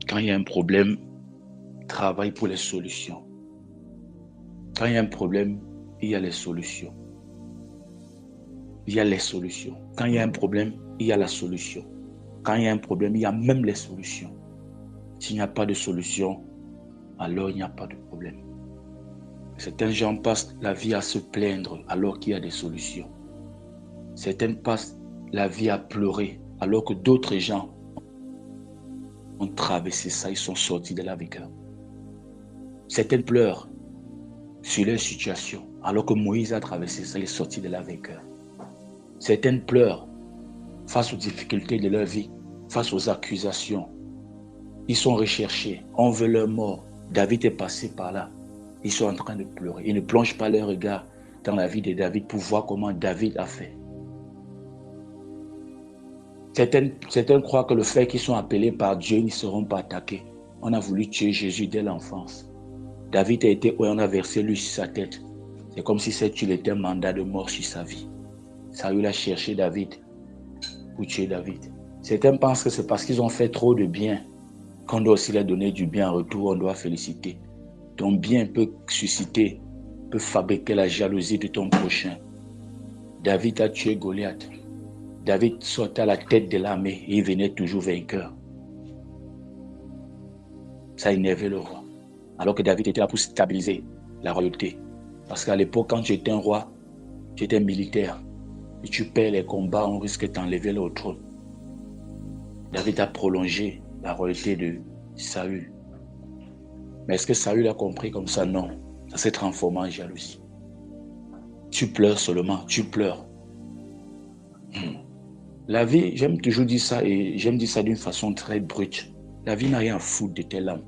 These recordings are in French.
Quand il y a un problème, travaille pour les solutions. Quand il y a un problème, il y a les solutions. Il y a les solutions. Quand il y a un problème, il y a la solution. Quand il y a un problème, il y a même les solutions. S'il n'y a pas de solution, alors il n'y a pas de problème. Certains gens passent la vie à se plaindre alors qu'il y a des solutions. Certains passent la vie à pleurer alors que d'autres gens ont traversé ça, ils sont sortis de la vainqueur. Certains pleurent sur leur situation alors que Moïse a traversé ça, il est sorti de la vainqueur. Certains pleurent face aux difficultés de leur vie, face aux accusations. Ils sont recherchés, on veut leur mort. David est passé par là. Ils sont en train de pleurer. Ils ne plongent pas leur regard dans la vie de David pour voir comment David a fait. Certains croient que le fait qu'ils sont appelés par Dieu, ils ne seront pas attaqués. On a voulu tuer Jésus dès l'enfance. David a été où on a versé lui sur sa tête. C'est comme si cette tuile était un mandat de mort sur sa vie. Saül a cherché David pour tuer David. Certains pensent que c'est parce qu'ils ont fait trop de bien qu'on doit aussi leur donner du bien en retour, on doit féliciter. Ton bien peut susciter, peut fabriquer la jalousie de ton prochain. David a tué Goliath. David sortait à la tête de l'armée et il venait toujours vainqueur. Ça énervait le roi. Alors que David était là pour stabiliser la royauté. Parce qu'à l'époque, quand tu étais un roi, tu étais militaire. Et tu perds les combats, on risque de t'enlever le trône. David a prolongé la royauté de Saül. Mais est-ce que Saül a compris comme ça? Non. Ça s'est transformé en jalousie. Tu pleures seulement, tu pleures. La vie, j'aime toujours dire ça et j'aime dire ça d'une façon très brute. La vie n'a rien à foutre de tes larmes.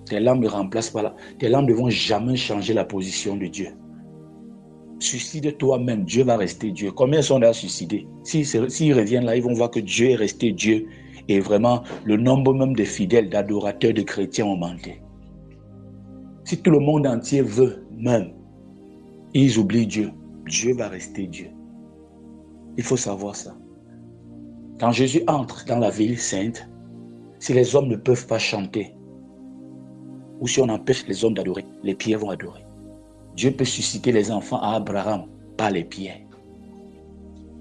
Tes larmes ne remplacent pas là. Tes larmes ne vont jamais changer la position de Dieu. Suicide toi-même, Dieu va rester Dieu. Combien sont là suicidés? S'ils reviennent là, ils vont voir que Dieu est resté Dieu. Et vraiment, le nombre même de fidèles, d'adorateurs, de chrétiens ont augmenté. Si tout le monde entier veut même, ils oublient Dieu. Dieu va rester Dieu. Il faut savoir ça. Quand Jésus entre dans la ville sainte, si les hommes ne peuvent pas chanter, ou si on empêche les hommes d'adorer, les pierres vont adorer. Dieu peut susciter les enfants à Abraham par les pierres.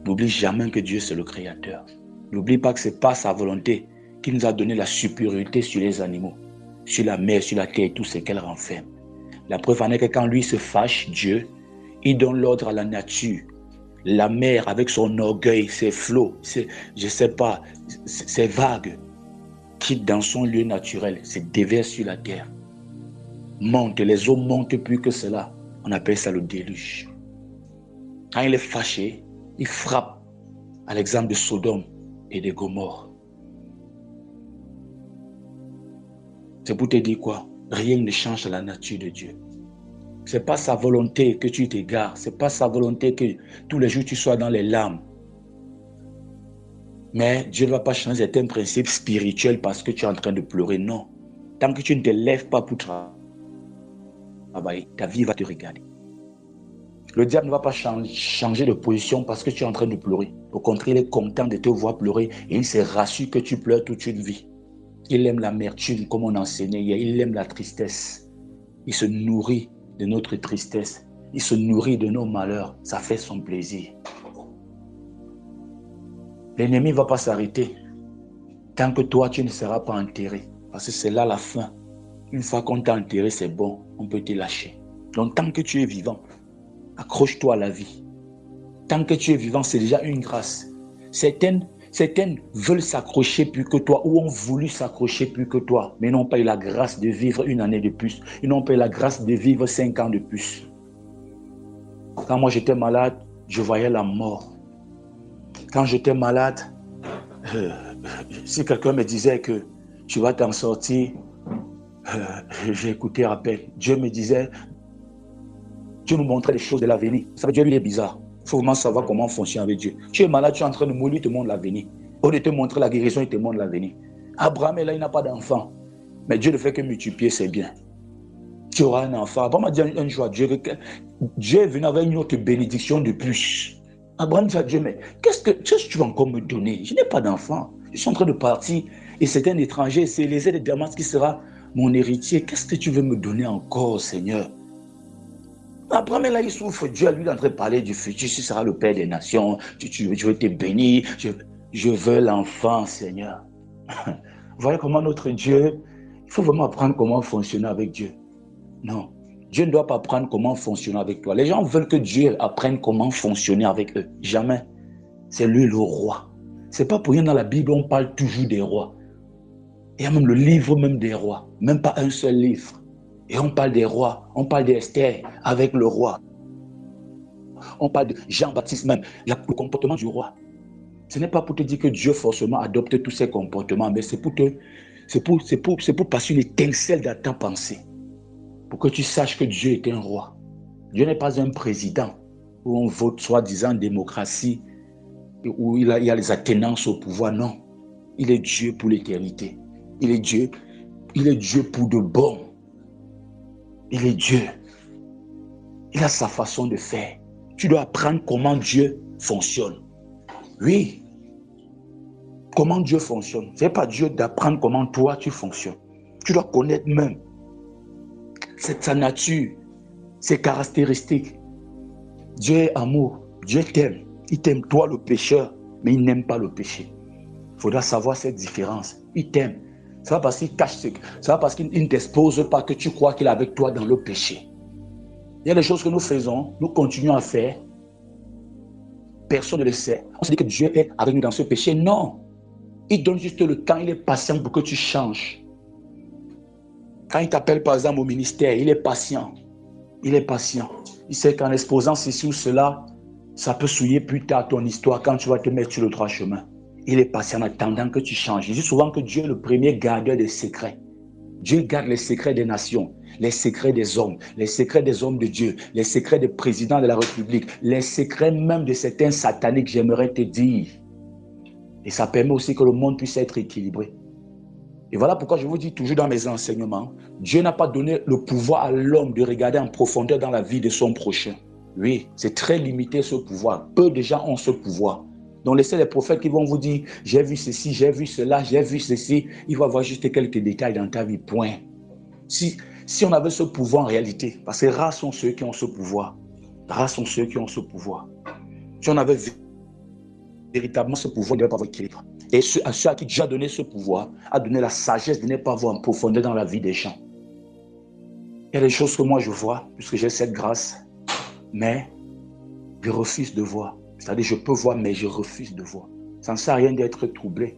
N'oublie jamais que Dieu c'est le Créateur. N'oublie pas que ce n'est pas sa volonté qui nous a donné la supériorité sur les animaux, sur la mer, sur la terre et tout ce qu'elle renferme. La preuve en est que quand lui se fâche, Dieu, il donne l'ordre à la nature. La mer avec son orgueil, ses flots, ses vagues, qui dans son lieu naturel se déversent sur la terre. Monte, les eaux montent plus que cela. On appelle ça le déluge. Quand il est fâché, il frappe à l'exemple de Sodome et de Gomorrhe. C'est pour te dire quoi? Rien ne change la nature de Dieu. Ce n'est pas sa volonté que tu t'égares. Ce n'est pas sa volonté que tous les jours tu sois dans les larmes. Mais Dieu ne va pas changer certains principes spirituels parce que tu es en train de pleurer. Non. Tant que tu ne te lèves pas pour travailler, ta vie va te regarder. Le diable ne va pas changer de position parce que tu es en train de pleurer. Au contraire, il est content de te voir pleurer et il se rassure que tu pleures toute une vie. Il aime l'amertume comme on enseignait hier. Il aime la tristesse. Il se nourrit de notre tristesse. Il se nourrit de nos malheurs. Ça fait son plaisir. L'ennemi ne va pas s'arrêter tant que toi, tu ne seras pas enterré. Parce que c'est là la fin. Une fois qu'on t'a enterré, c'est bon. On peut te lâcher. Donc, tant que tu es vivant, accroche-toi à la vie. Tant que tu es vivant, c'est déjà une grâce. Certaines veulent s'accrocher plus que toi ou ont voulu s'accrocher plus que toi, mais n'ont pas eu la grâce de vivre une année de plus. Ils n'ont pas eu la grâce de vivre 5 ans de plus. Quand moi j'étais malade, je voyais la mort. Quand j'étais malade, si quelqu'un me disait que tu vas t'en sortir, j'ai écouté à peine. Dieu me disait, Dieu nous montrait les choses de l'avenir. Ça veut dire Dieu, il est bizarre. Il faut vraiment savoir comment on fonctionne avec Dieu. Tu es malade, tu es en train de mourir, il te montre l'avenir. Au lieu de te montrer la guérison, il te montre l'avenir. Abraham est là, il n'a pas d'enfant. Mais Dieu ne fait que multiplier ses biens. Tu auras un enfant. Abraham a dit un jour à Dieu que Dieu est venu avec une autre bénédiction de plus. Abraham dit à Dieu, mais qu'est-ce que tu vas encore me donner? Je n'ai pas d'enfant. Je suis en train de partir. Et c'est un étranger, c'est Élisée de Damas qui sera mon héritier. Qu'est-ce que tu veux me donner encore, Seigneur? Abraham, là, il souffre. Dieu, lui, est en train de parler du futur. Tu seras le Père des nations. Je veux te bénir. Je veux l'enfant, Seigneur. Vous voyez comment notre Dieu, il faut vraiment apprendre comment fonctionner avec Dieu. Non, Dieu ne doit pas apprendre comment fonctionner avec toi. Les gens veulent que Dieu apprenne comment fonctionner avec eux. Jamais. C'est lui le roi. C'est pas pour rien dans la Bible, on parle toujours des rois. Il y a même le livre même des rois. Même pas un seul livre. Et on parle des rois, on parle d'Esther avec le roi. On parle de Jean-Baptiste même, le comportement du roi. Ce n'est pas pour te dire que Dieu forcément adopte tous ces comportements, mais c'est pour passer une étincelle dans ta pensée. Pour que tu saches que Dieu est un roi. Dieu n'est pas un président où on vote soi-disant démocratie, où il y a les attenances au pouvoir. Non, il est Dieu pour l'éternité. Il est Dieu pour de bon. Il est Dieu. Il a sa façon de faire. Tu dois apprendre comment Dieu fonctionne. Oui. Comment Dieu fonctionne. Ce n'est pas Dieu d'apprendre comment toi tu fonctionnes. Tu dois connaître même sa nature, ses caractéristiques. Dieu est amour. Dieu t'aime. Il t'aime toi le pécheur, mais il n'aime pas le péché. Il faudra savoir cette différence. Il t'aime. C'est pas parce qu'il cache ce que... C'est pas parce qu'il ne t'expose pas que tu crois qu'il est avec toi dans le péché. Il y a des choses que nous faisons, nous continuons à faire. Personne ne le sait. On se dit que Dieu est avec nous dans ce péché. Non. Il donne juste le temps, il est patient pour que tu changes. Quand il t'appelle par exemple au ministère, il est patient. Il est patient. Il sait qu'en exposant ceci ou cela, ça peut souiller plus tard ton histoire quand tu vas te mettre sur le droit chemin. Il est patient en attendant que tu changes. Je dis souvent que Dieu est le premier gardeur des secrets. Dieu garde les secrets des nations, les secrets des hommes, les secrets des hommes de Dieu, les secrets des présidents de la République, les secrets même de certains sataniques, j'aimerais te dire. Et ça permet aussi que le monde puisse être équilibré. Et voilà pourquoi je vous dis toujours dans mes enseignements, Dieu n'a pas donné le pouvoir à l'homme de regarder en profondeur dans la vie de son prochain. Oui, c'est très limité ce pouvoir. Peu de gens ont ce pouvoir. Donc laissez les prophètes qui vont vous dire, j'ai vu ceci, j'ai vu cela, j'ai vu ceci. Il va voir juste quelques détails dans ta vie, point. Si on avait ce pouvoir en réalité, parce que rares sont ceux qui ont ce pouvoir. Rares sont ceux qui ont ce pouvoir. Si on avait véritablement ce pouvoir, il ne devait pas avoir équilibre. Et à ceux à qui Dieu a donné ce pouvoir, a donné la sagesse de ne pas voir en profondeur dans la vie des gens. Il y a des choses que moi je vois, puisque j'ai cette grâce, mais je refuse de voir. C'est-à-dire, je peux voir, mais je refuse de voir. Ça ne sert à rien d'être troublé.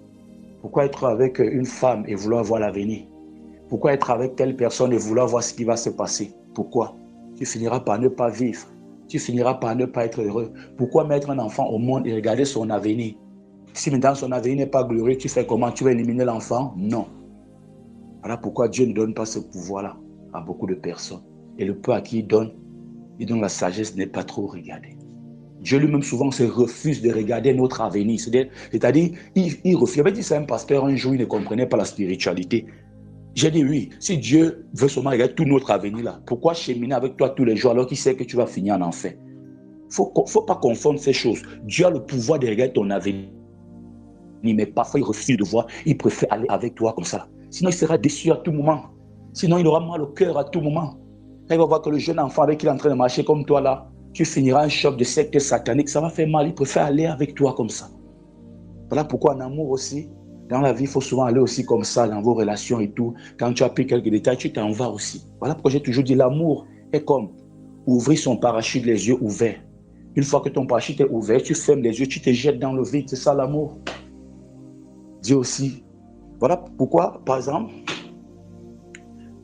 Pourquoi être avec une femme et vouloir voir l'avenir? Pourquoi être avec telle personne et vouloir voir ce qui va se passer? Pourquoi? Tu finiras par ne pas vivre. Tu finiras par ne pas être heureux. Pourquoi mettre un enfant au monde et regarder son avenir? Si maintenant son avenir n'est pas glorieux, tu fais comment? Tu vas éliminer l'enfant? Non. Voilà pourquoi Dieu ne donne pas ce pouvoir-là à beaucoup de personnes. Et le peu à qui il donne la sagesse n'est pas trop regardée. Dieu lui-même souvent se refuse de regarder notre avenir. C'est-à-dire, il refuse. J'avais dit ça à un pasteur un jour, il ne comprenait pas la spiritualité. J'ai dit oui, si Dieu veut seulement regarder tout notre avenir là, pourquoi cheminer avec toi tous les jours alors qu'il sait que tu vas finir en enfer? Il ne faut pas confondre ces choses. Dieu a le pouvoir de regarder ton avenir, mais parfois il refuse de voir, il préfère aller avec toi comme ça. Sinon il sera déçu à tout moment. Sinon il aura mal au cœur à tout moment. Quand il va voir que le jeune enfant avec qui il est en train de marcher comme toi là, tu finiras un choc de secte satanique, ça va faire mal. Il préfère aller avec toi comme ça. Voilà pourquoi en amour aussi, dans la vie, il faut souvent aller aussi comme ça, dans vos relations et tout. Quand tu as pris quelques détails, tu t'en vas aussi. Voilà pourquoi j'ai toujours dit, l'amour est comme ouvrir son parachute les yeux ouverts. Une fois que ton parachute est ouvert, tu fermes les yeux, tu te jettes dans le vide. C'est ça l'amour. Dieu aussi. Voilà pourquoi, par exemple,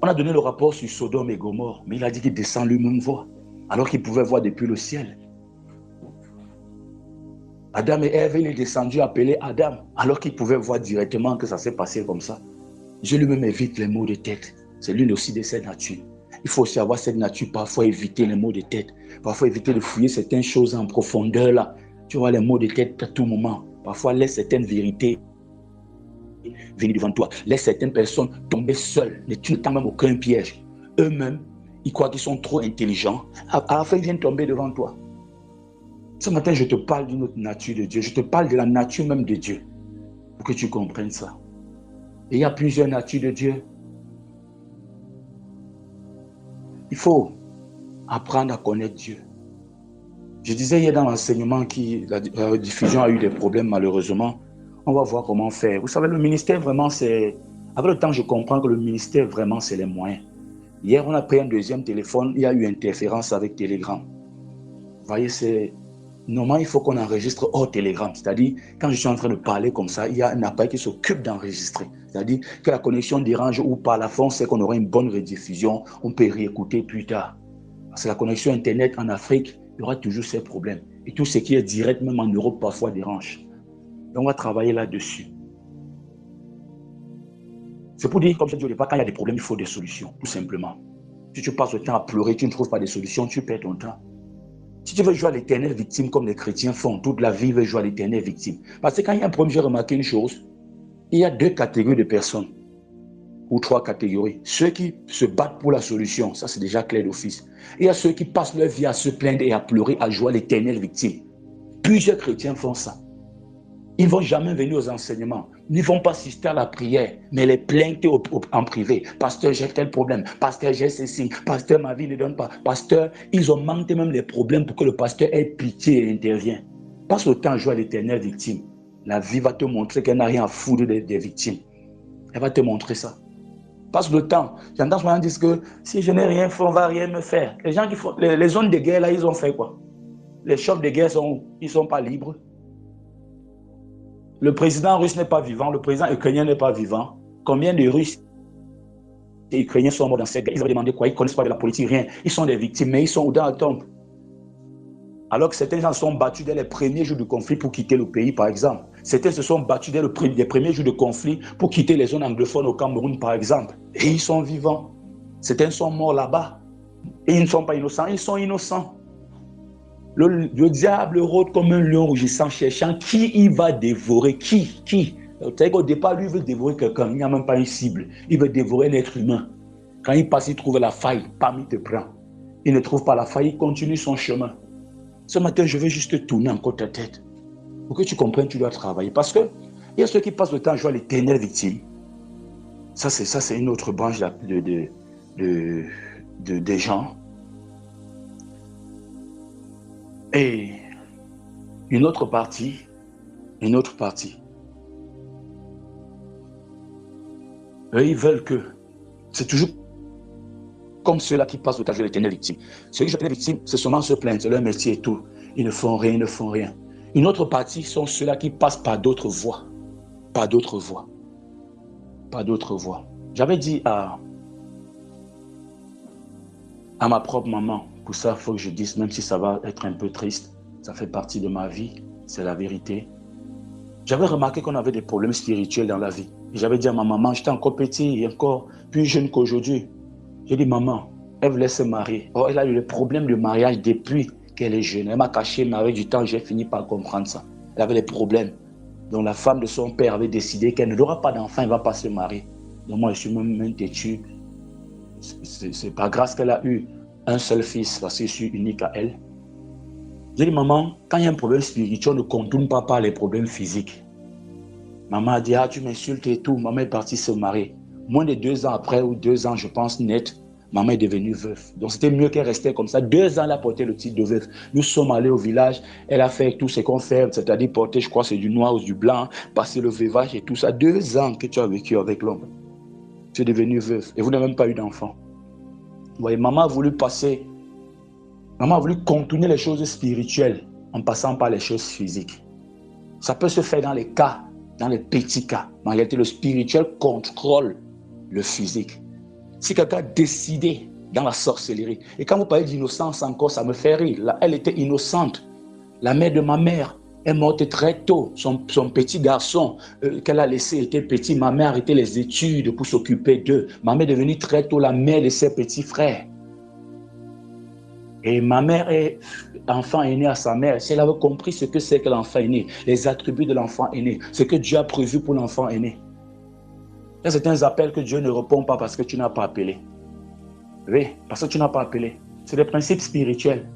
on a donné le rapport sur Sodome et Gomorrhe, mais il a dit qu'il descend lui-même voir, alors qu'il pouvait voir depuis le ciel. Adam et Ève, il est descendu appeler Adam, alors qu'il pouvait voir directement que ça s'est passé comme ça. Dieu lui-même évite les maux de tête. C'est l'une aussi de ses natures. Il faut aussi avoir cette nature, parfois éviter les maux de tête. Parfois éviter de fouiller certaines choses en profondeur là. Tu vois les maux de tête à tout moment. Parfois laisse certaines vérités venir devant toi. Laisse certaines personnes tomber seules. Tu ne tends même aucun piège. Eux-mêmes, ils croient qu'ils sont trop intelligents. À la fin, ils viennent tomber devant toi. Ce matin, je te parle d'une autre nature de Dieu. Je te parle de la nature même de Dieu. Pour que tu comprennes ça. Et il y a plusieurs natures de Dieu. Il faut apprendre à connaître Dieu. Je disais hier dans l'enseignement que la diffusion a eu des problèmes malheureusement. On va voir comment faire. Vous savez, le ministère vraiment c'est... Avec le temps, je comprends que le ministère vraiment c'est les moyens. Hier, on a pris un deuxième téléphone, il y a eu interférence avec Telegram. Vous voyez, c'est... Normalement, il faut qu'on enregistre hors Telegram. C'est-à-dire, quand je suis en train de parler comme ça, il y a un appareil qui s'occupe d'enregistrer. C'est-à-dire que la connexion dérange ou pas, la fin, c'est qu'on aura une bonne rediffusion, on peut réécouter plus tard. Parce que la connexion Internet en Afrique, il y aura toujours ces problèmes. Et tout ce qui est direct, même en Europe, parfois dérange. Donc, on va travailler là-dessus. C'est pour dire, comme je dis au départ, quand il y a des problèmes, il faut des solutions, tout simplement. Si tu passes le temps à pleurer, tu ne trouves pas de solutions, tu perds ton temps. Si tu veux jouer à l'éternelle victime comme les chrétiens font, toute la vie, ils veulent jouer à l'éternelle victime. Parce que quand il y a un problème, j'ai remarqué une chose, il y a 2 catégories de personnes, ou 3 catégories. Ceux qui se battent pour la solution, ça c'est déjà clair d'office. Il y a ceux qui passent leur vie à se plaindre et à pleurer, à jouer à l'éternelle victime. Plusieurs chrétiens font ça. Ils ne vont jamais venir aux enseignements. Ils ne vont pas assister à la prière, mais les plaintes en privé. Pasteur, j'ai tel problème. Pasteur, j'ai ceci. Pasteur, ma vie ne donne pas. Pasteur, ils ont manqué même les problèmes pour que le pasteur ait pitié et intervienne. Passe le temps à jouer à l'éternelle victime. La vie va te montrer qu'elle n'a rien à foutre des victimes. Elle va te montrer ça. Passe le temps. J'entends souvent dire que si je n'ai rien fait, on ne va rien me faire. Les gens qui font les zones de guerre, là, ils ont fait quoi? Les chefs de guerre, ils ne sont pas libres. Le président russe n'est pas vivant, le président ukrainien n'est pas vivant. Combien de Russes et Ukrainiens sont morts dans cette guerre? Ils avaient demandé quoi? Ils ne connaissent pas de la politique, rien. Ils sont des victimes, mais ils sont dans la tombe. Alors que certains gens se sont battus dès les premiers jours du conflit pour quitter le pays, par exemple. Certains se sont battus dès les premiers jours de conflit pour quitter les zones anglophones au Cameroun, par exemple. Et ils sont vivants. Certains sont morts là-bas. Et ils ne sont pas innocents, ils sont innocents. Le diable rôde comme un lion rougissant, cherchant qui il va dévorer. Qui C'est-à-dire qu'au départ, lui, il veut dévorer quelqu'un. Il n'y a même pas une cible. Il veut dévorer un être humain. Quand il passe, il trouve la faille. Parmi il te prend. Il ne trouve pas la faille, il continue son chemin. Ce matin, je veux juste tourner encore ta tête. Pour que tu comprennes, tu dois travailler. Parce qu'il y a ceux qui passent le temps à jouer à l'éternelle victime. Ça, c'est une autre branche des gens. Et une autre partie, eux, ils veulent que, c'est toujours comme ceux-là qui passent au temps de l'éternelle victime. Ceux qui sont l'éternelle victime, c'est seulement se plaindre, c'est leur métier et tout. Ils ne font rien, Une autre partie sont ceux-là qui passent par d'autres voies. J'avais dit à ma propre maman, pour ça, il faut que je dise, même si ça va être un peu triste, ça fait partie de ma vie, c'est la vérité. J'avais remarqué qu'on avait des problèmes spirituels dans la vie. Et j'avais dit à ma maman, j'étais encore petit et encore plus jeune qu'aujourd'hui. J'ai dit, maman, elle voulait se marier. Oh, elle a eu le problème de mariage depuis qu'elle est jeune. Elle m'a caché, mais avec du temps, j'ai fini par comprendre ça. Elle avait des problèmes. Donc la femme de son père avait décidé qu'elle n'aura pas d'enfant, elle ne va pas se marier. Donc moi, je suis même têtu. C'est pas grâce qu'elle a eu un seul fils, parce que je suis unique à elle. J'ai dit, maman, quand il y a un problème spirituel, on ne contourne pas par les problèmes physiques. Maman a dit, tu m'insultes et tout. Maman est partie se marier. Moins de 2 ans après, ou 2 ans, je pense, net, maman est devenue veuve. Donc c'était mieux qu'elle restait comme ça. 2 ans, elle a porté le titre de veuve. Nous sommes allés au village, elle a fait tout ce qu'on fait, c'est-à-dire porter, je crois, c'est du noir ou du blanc, passer le veuvage et tout ça. 2 ans que tu as vécu avec l'homme. Tu es devenue veuve et vous n'avez même pas eu d'enfant. Vous voyez, maman a voulu contourner les choses spirituelles en passant par les choses physiques. Ça peut se faire dans les petits cas. Mais en réalité, le spirituel contrôle le physique. Si quelqu'un a décidé dans la sorcellerie, et quand vous parlez d'innocence encore, ça me fait rire. Là, elle était innocente. La mère de ma mère est morte très tôt. Son petit garçon qu'elle a laissé était petit. Ma mère a arrêté les études pour s'occuper d'eux. Ma mère est devenue très tôt la mère de ses petits frères. Et ma mère est enfant aîné à sa mère. Si elle avait compris ce que c'est que l'enfant aîné, les attributs de l'enfant aîné, ce que Dieu a prévu pour l'enfant aîné. Il y a certains appels que Dieu ne répond pas parce que tu n'as pas appelé. Oui, parce que tu n'as pas appelé. C'est des principes spirituels.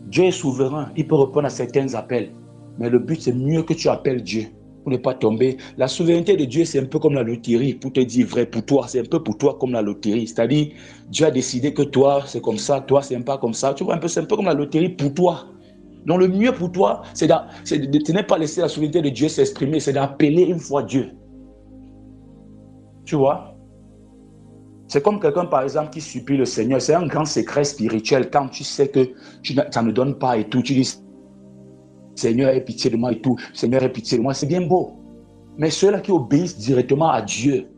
Dieu est souverain, il peut répondre à certains appels. Mais le but, c'est mieux que tu appelles Dieu. pour ne pas tomber. La souveraineté de Dieu, c'est un peu comme la loterie, pour te dire vrai, pour toi, c'est un peu pour toi comme la loterie. C'est-à-dire, Dieu a décidé que toi, c'est comme ça, toi, c'est pas comme ça. Tu vois, c'est un peu comme la loterie pour toi. Donc, le mieux pour toi, c'est de ne pas laisser la souveraineté de Dieu s'exprimer, c'est d'appeler une fois Dieu. Tu vois? C'est comme quelqu'un, par exemple, qui supplie le Seigneur. C'est un grand secret spirituel. Quand tu sais que ça ne donne pas et tout, tu dis, Seigneur, aie pitié de moi et tout. Seigneur, aie pitié de moi. C'est bien beau. Mais ceux-là qui obéissent directement à Dieu,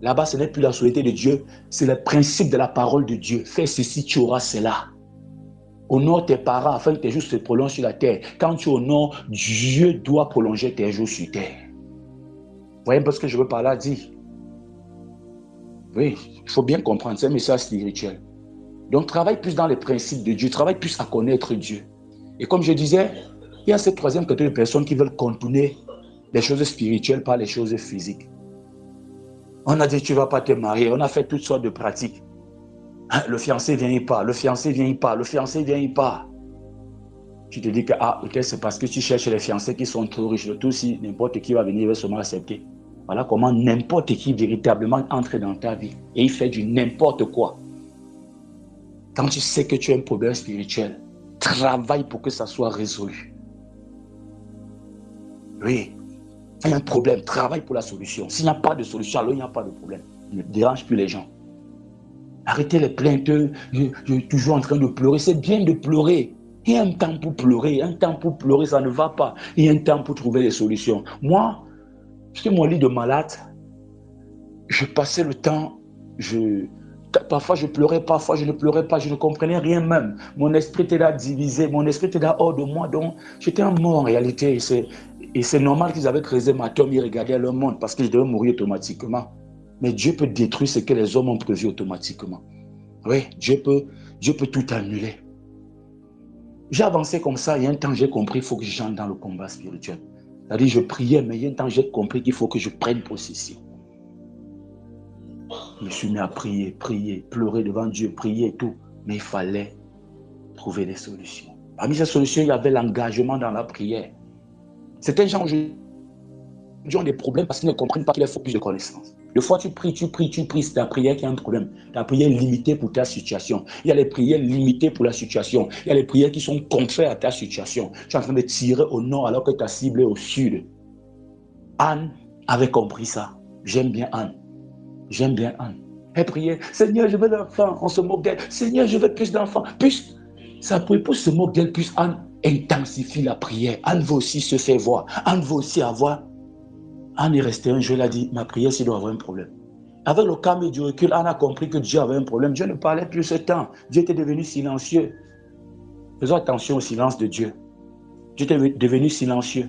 là-bas, ce n'est plus la souveraineté de Dieu, c'est le principe de la parole de Dieu. Fais ceci, tu auras cela. Honore tes parents afin que tes jours se prolongent sur la terre. Quand tu honores, Dieu doit prolonger tes jours sur terre. Vous voyez un peu ce que je veux par là dire? Oui, il faut bien comprendre, c'est un message spirituel. Donc, travaille plus dans les principes de Dieu, travaille plus à connaître Dieu. Et comme je disais, il y a cette troisième catégorie de personnes qui veulent contourner les choses spirituelles par les choses physiques. On a dit, tu ne vas pas te marier, on a fait toutes sortes de pratiques. Le fiancé vient, il part, le fiancé vient, il part, le fiancé vient, il part. Tu te dis que, peut-être c'est parce que tu cherches les fiancés qui sont trop riches. Tout si n'importe qui va venir, il va seulement accepter. Voilà comment n'importe qui véritablement entre dans ta vie et il fait du n'importe quoi. Quand tu sais que tu as un problème spirituel, travaille pour que ça soit résolu. Oui, il y a un problème, travaille pour la solution. S'il n'y a pas de solution, alors il n'y a pas de problème. Ne dérange plus les gens. Arrêtez les plaintes, je suis toujours en train de pleurer. C'est bien de pleurer. Il y a un temps pour pleurer, ça ne va pas. Il y a un temps pour trouver des solutions. Moi, sur mon lit de malade, je passais le temps, parfois je pleurais, parfois je ne pleurais pas, je ne comprenais rien même. Mon esprit était là divisé, mon esprit était là hors de moi, donc j'étais un mort en réalité. Et c'est normal qu'ils avaient creusé ma tombe, ils regardaient leur monde parce que je devais mourir automatiquement. Mais Dieu peut détruire ce que les hommes ont prévu automatiquement. Oui, Dieu peut tout annuler. J'ai avancé comme ça, il y a un temps j'ai compris qu'il faut que j'entre dans le combat spirituel. C'est-à-dire je priais, mais il y a un temps j'ai compris qu'il faut que je prenne possession. Je me suis mis à prier, pleurer devant Dieu, prier et tout. Mais il fallait trouver des solutions. Parmi ces solutions, il y avait l'engagement dans la prière. Certains gens aujourd'hui ont des problèmes parce qu'ils ne comprennent pas qu'il faut plus de connaissances. Des fois, tu pries, c'est ta prière qui a un problème. Ta prière est limitée pour ta situation. Il y a les prières limitées pour la situation. Il y a les prières qui sont contraires à ta situation. Tu es en train de tirer au nord alors que ta cible est au sud. Anne avait compris ça. J'aime bien Anne. Elle priait, Seigneur, je veux l'enfant. On se moque d'elle. Seigneur, je veux plus d'enfants. Plus sa épouse se moque d'elle, plus Anne intensifie la prière. Anne veut aussi se faire voir. Anne veut aussi avoir. Anne est restée un jour, elle a dit, ma prière, c'est doit avoir un problème. Avec le calme et du recul, Anne a compris que Dieu avait un problème. Dieu ne parlait plus ce temps. Dieu était devenu silencieux. Faisons attention au silence de Dieu. Dieu était devenu silencieux.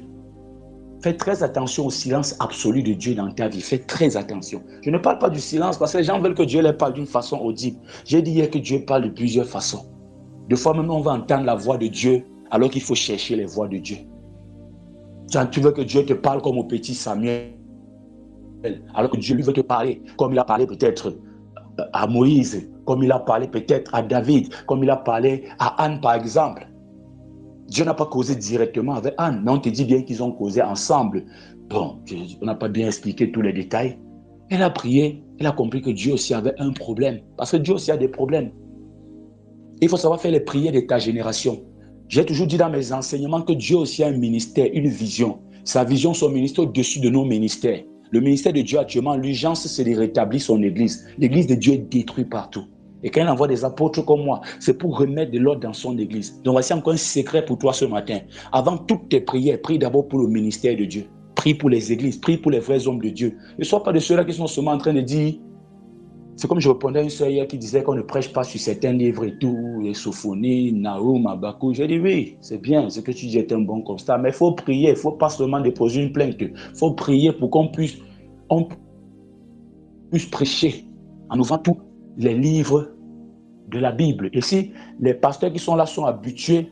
Fais très attention au silence absolu de Dieu dans ta vie. Fais très attention. Je ne parle pas du silence parce que les gens veulent que Dieu les parle d'une façon audible. J'ai dit hier que Dieu parle de plusieurs façons. Des fois même, on va entendre la voix de Dieu alors qu'il faut chercher les voix de Dieu. Tu veux que Dieu te parle comme au petit Samuel, alors que Dieu lui veut te parler comme il a parlé peut-être à Moïse, comme il a parlé peut-être à David, comme il a parlé à Anne par exemple. Dieu n'a pas causé directement avec Anne, mais on te dit bien qu'ils ont causé ensemble. Bon, on n'a pas bien expliqué tous les détails. Elle a prié, elle a compris que Dieu aussi avait un problème, parce que Dieu aussi a des problèmes. Il faut savoir faire les prières de ta génération. J'ai toujours dit dans mes enseignements que Dieu aussi a un ministère, une vision. Sa vision, son ministère au-dessus de nos ministères. Le ministère de Dieu actuellement, l'urgence, c'est de rétablir son église. L'église de Dieu est détruite partout. Et quand il envoie des apôtres comme moi, c'est pour remettre de l'ordre dans son église. Donc voici encore un secret pour toi ce matin. Avant toutes tes prières, prie d'abord pour le ministère de Dieu. Prie pour les églises, prie pour les vrais hommes de Dieu. Ne sois pas de ceux-là qui sont seulement en train de dire, c'est comme je répondais à une sœur hier qui disait qu'on ne prêche pas sur certains livres et tout, les Sophonie, Nahum, Habakkuk. J'ai dit oui, c'est bien, ce que tu dis est un bon constat, mais il faut prier, il ne faut pas seulement déposer une plainte. Il faut prier pour qu'on puisse prêcher en ouvrant tous les livres de la Bible. Et si les pasteurs qui sont là sont habitués,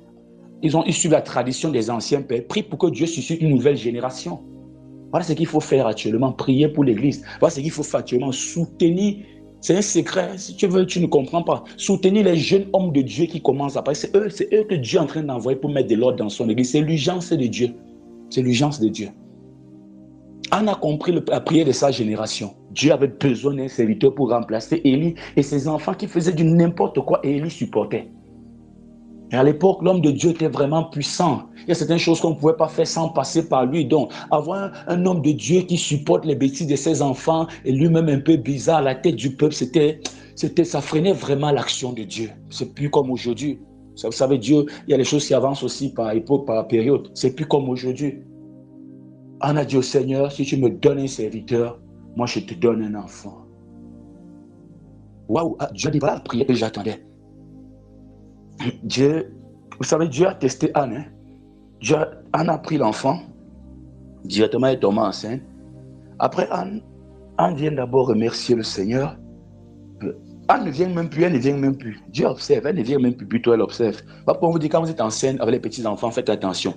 ils suivent la tradition des anciens pères, prie pour que Dieu suscite une nouvelle génération. Voilà ce qu'il faut faire actuellement, prier pour l'église. Voilà ce qu'il faut faire actuellement, soutenir. C'est un secret, si tu veux, tu ne comprends pas. Soutenir les jeunes hommes de Dieu qui commencent à parler. C'est eux que Dieu est en train d'envoyer pour mettre de l'ordre dans son église. C'est l'urgence de Dieu. C'est l'urgence de Dieu. Anne a compris la prière de sa génération. Dieu avait besoin d'un serviteur pour remplacer Élie et ses enfants qui faisaient du n'importe quoi et Élie supportait. Et à l'époque, l'homme de Dieu était vraiment puissant. Il y a certaines choses qu'on ne pouvait pas faire sans passer par lui. Donc, avoir un homme de Dieu qui supporte les bêtises de ses enfants et lui-même un peu bizarre à la tête du peuple, ça freinait vraiment l'action de Dieu. C'est plus comme aujourd'hui. Vous savez, Dieu, il y a des choses qui avancent aussi par époque, par période. C'est plus comme aujourd'hui. On a dit au Seigneur, si tu me donnes un serviteur, moi je te donne un enfant. Waouh, Dieu dit, voilà la prière que j'attendais. Dieu, vous savez, Dieu a testé Anne. Anne a pris l'enfant, directement elle est tombée enceinte. Après, Anne vient d'abord remercier le Seigneur. Anne ne vient même plus. Dieu observe, elle ne vient même plus, plutôt elle observe. Pourquoi on vous dit, quand vous êtes enceinte avec les petits-enfants, faites attention.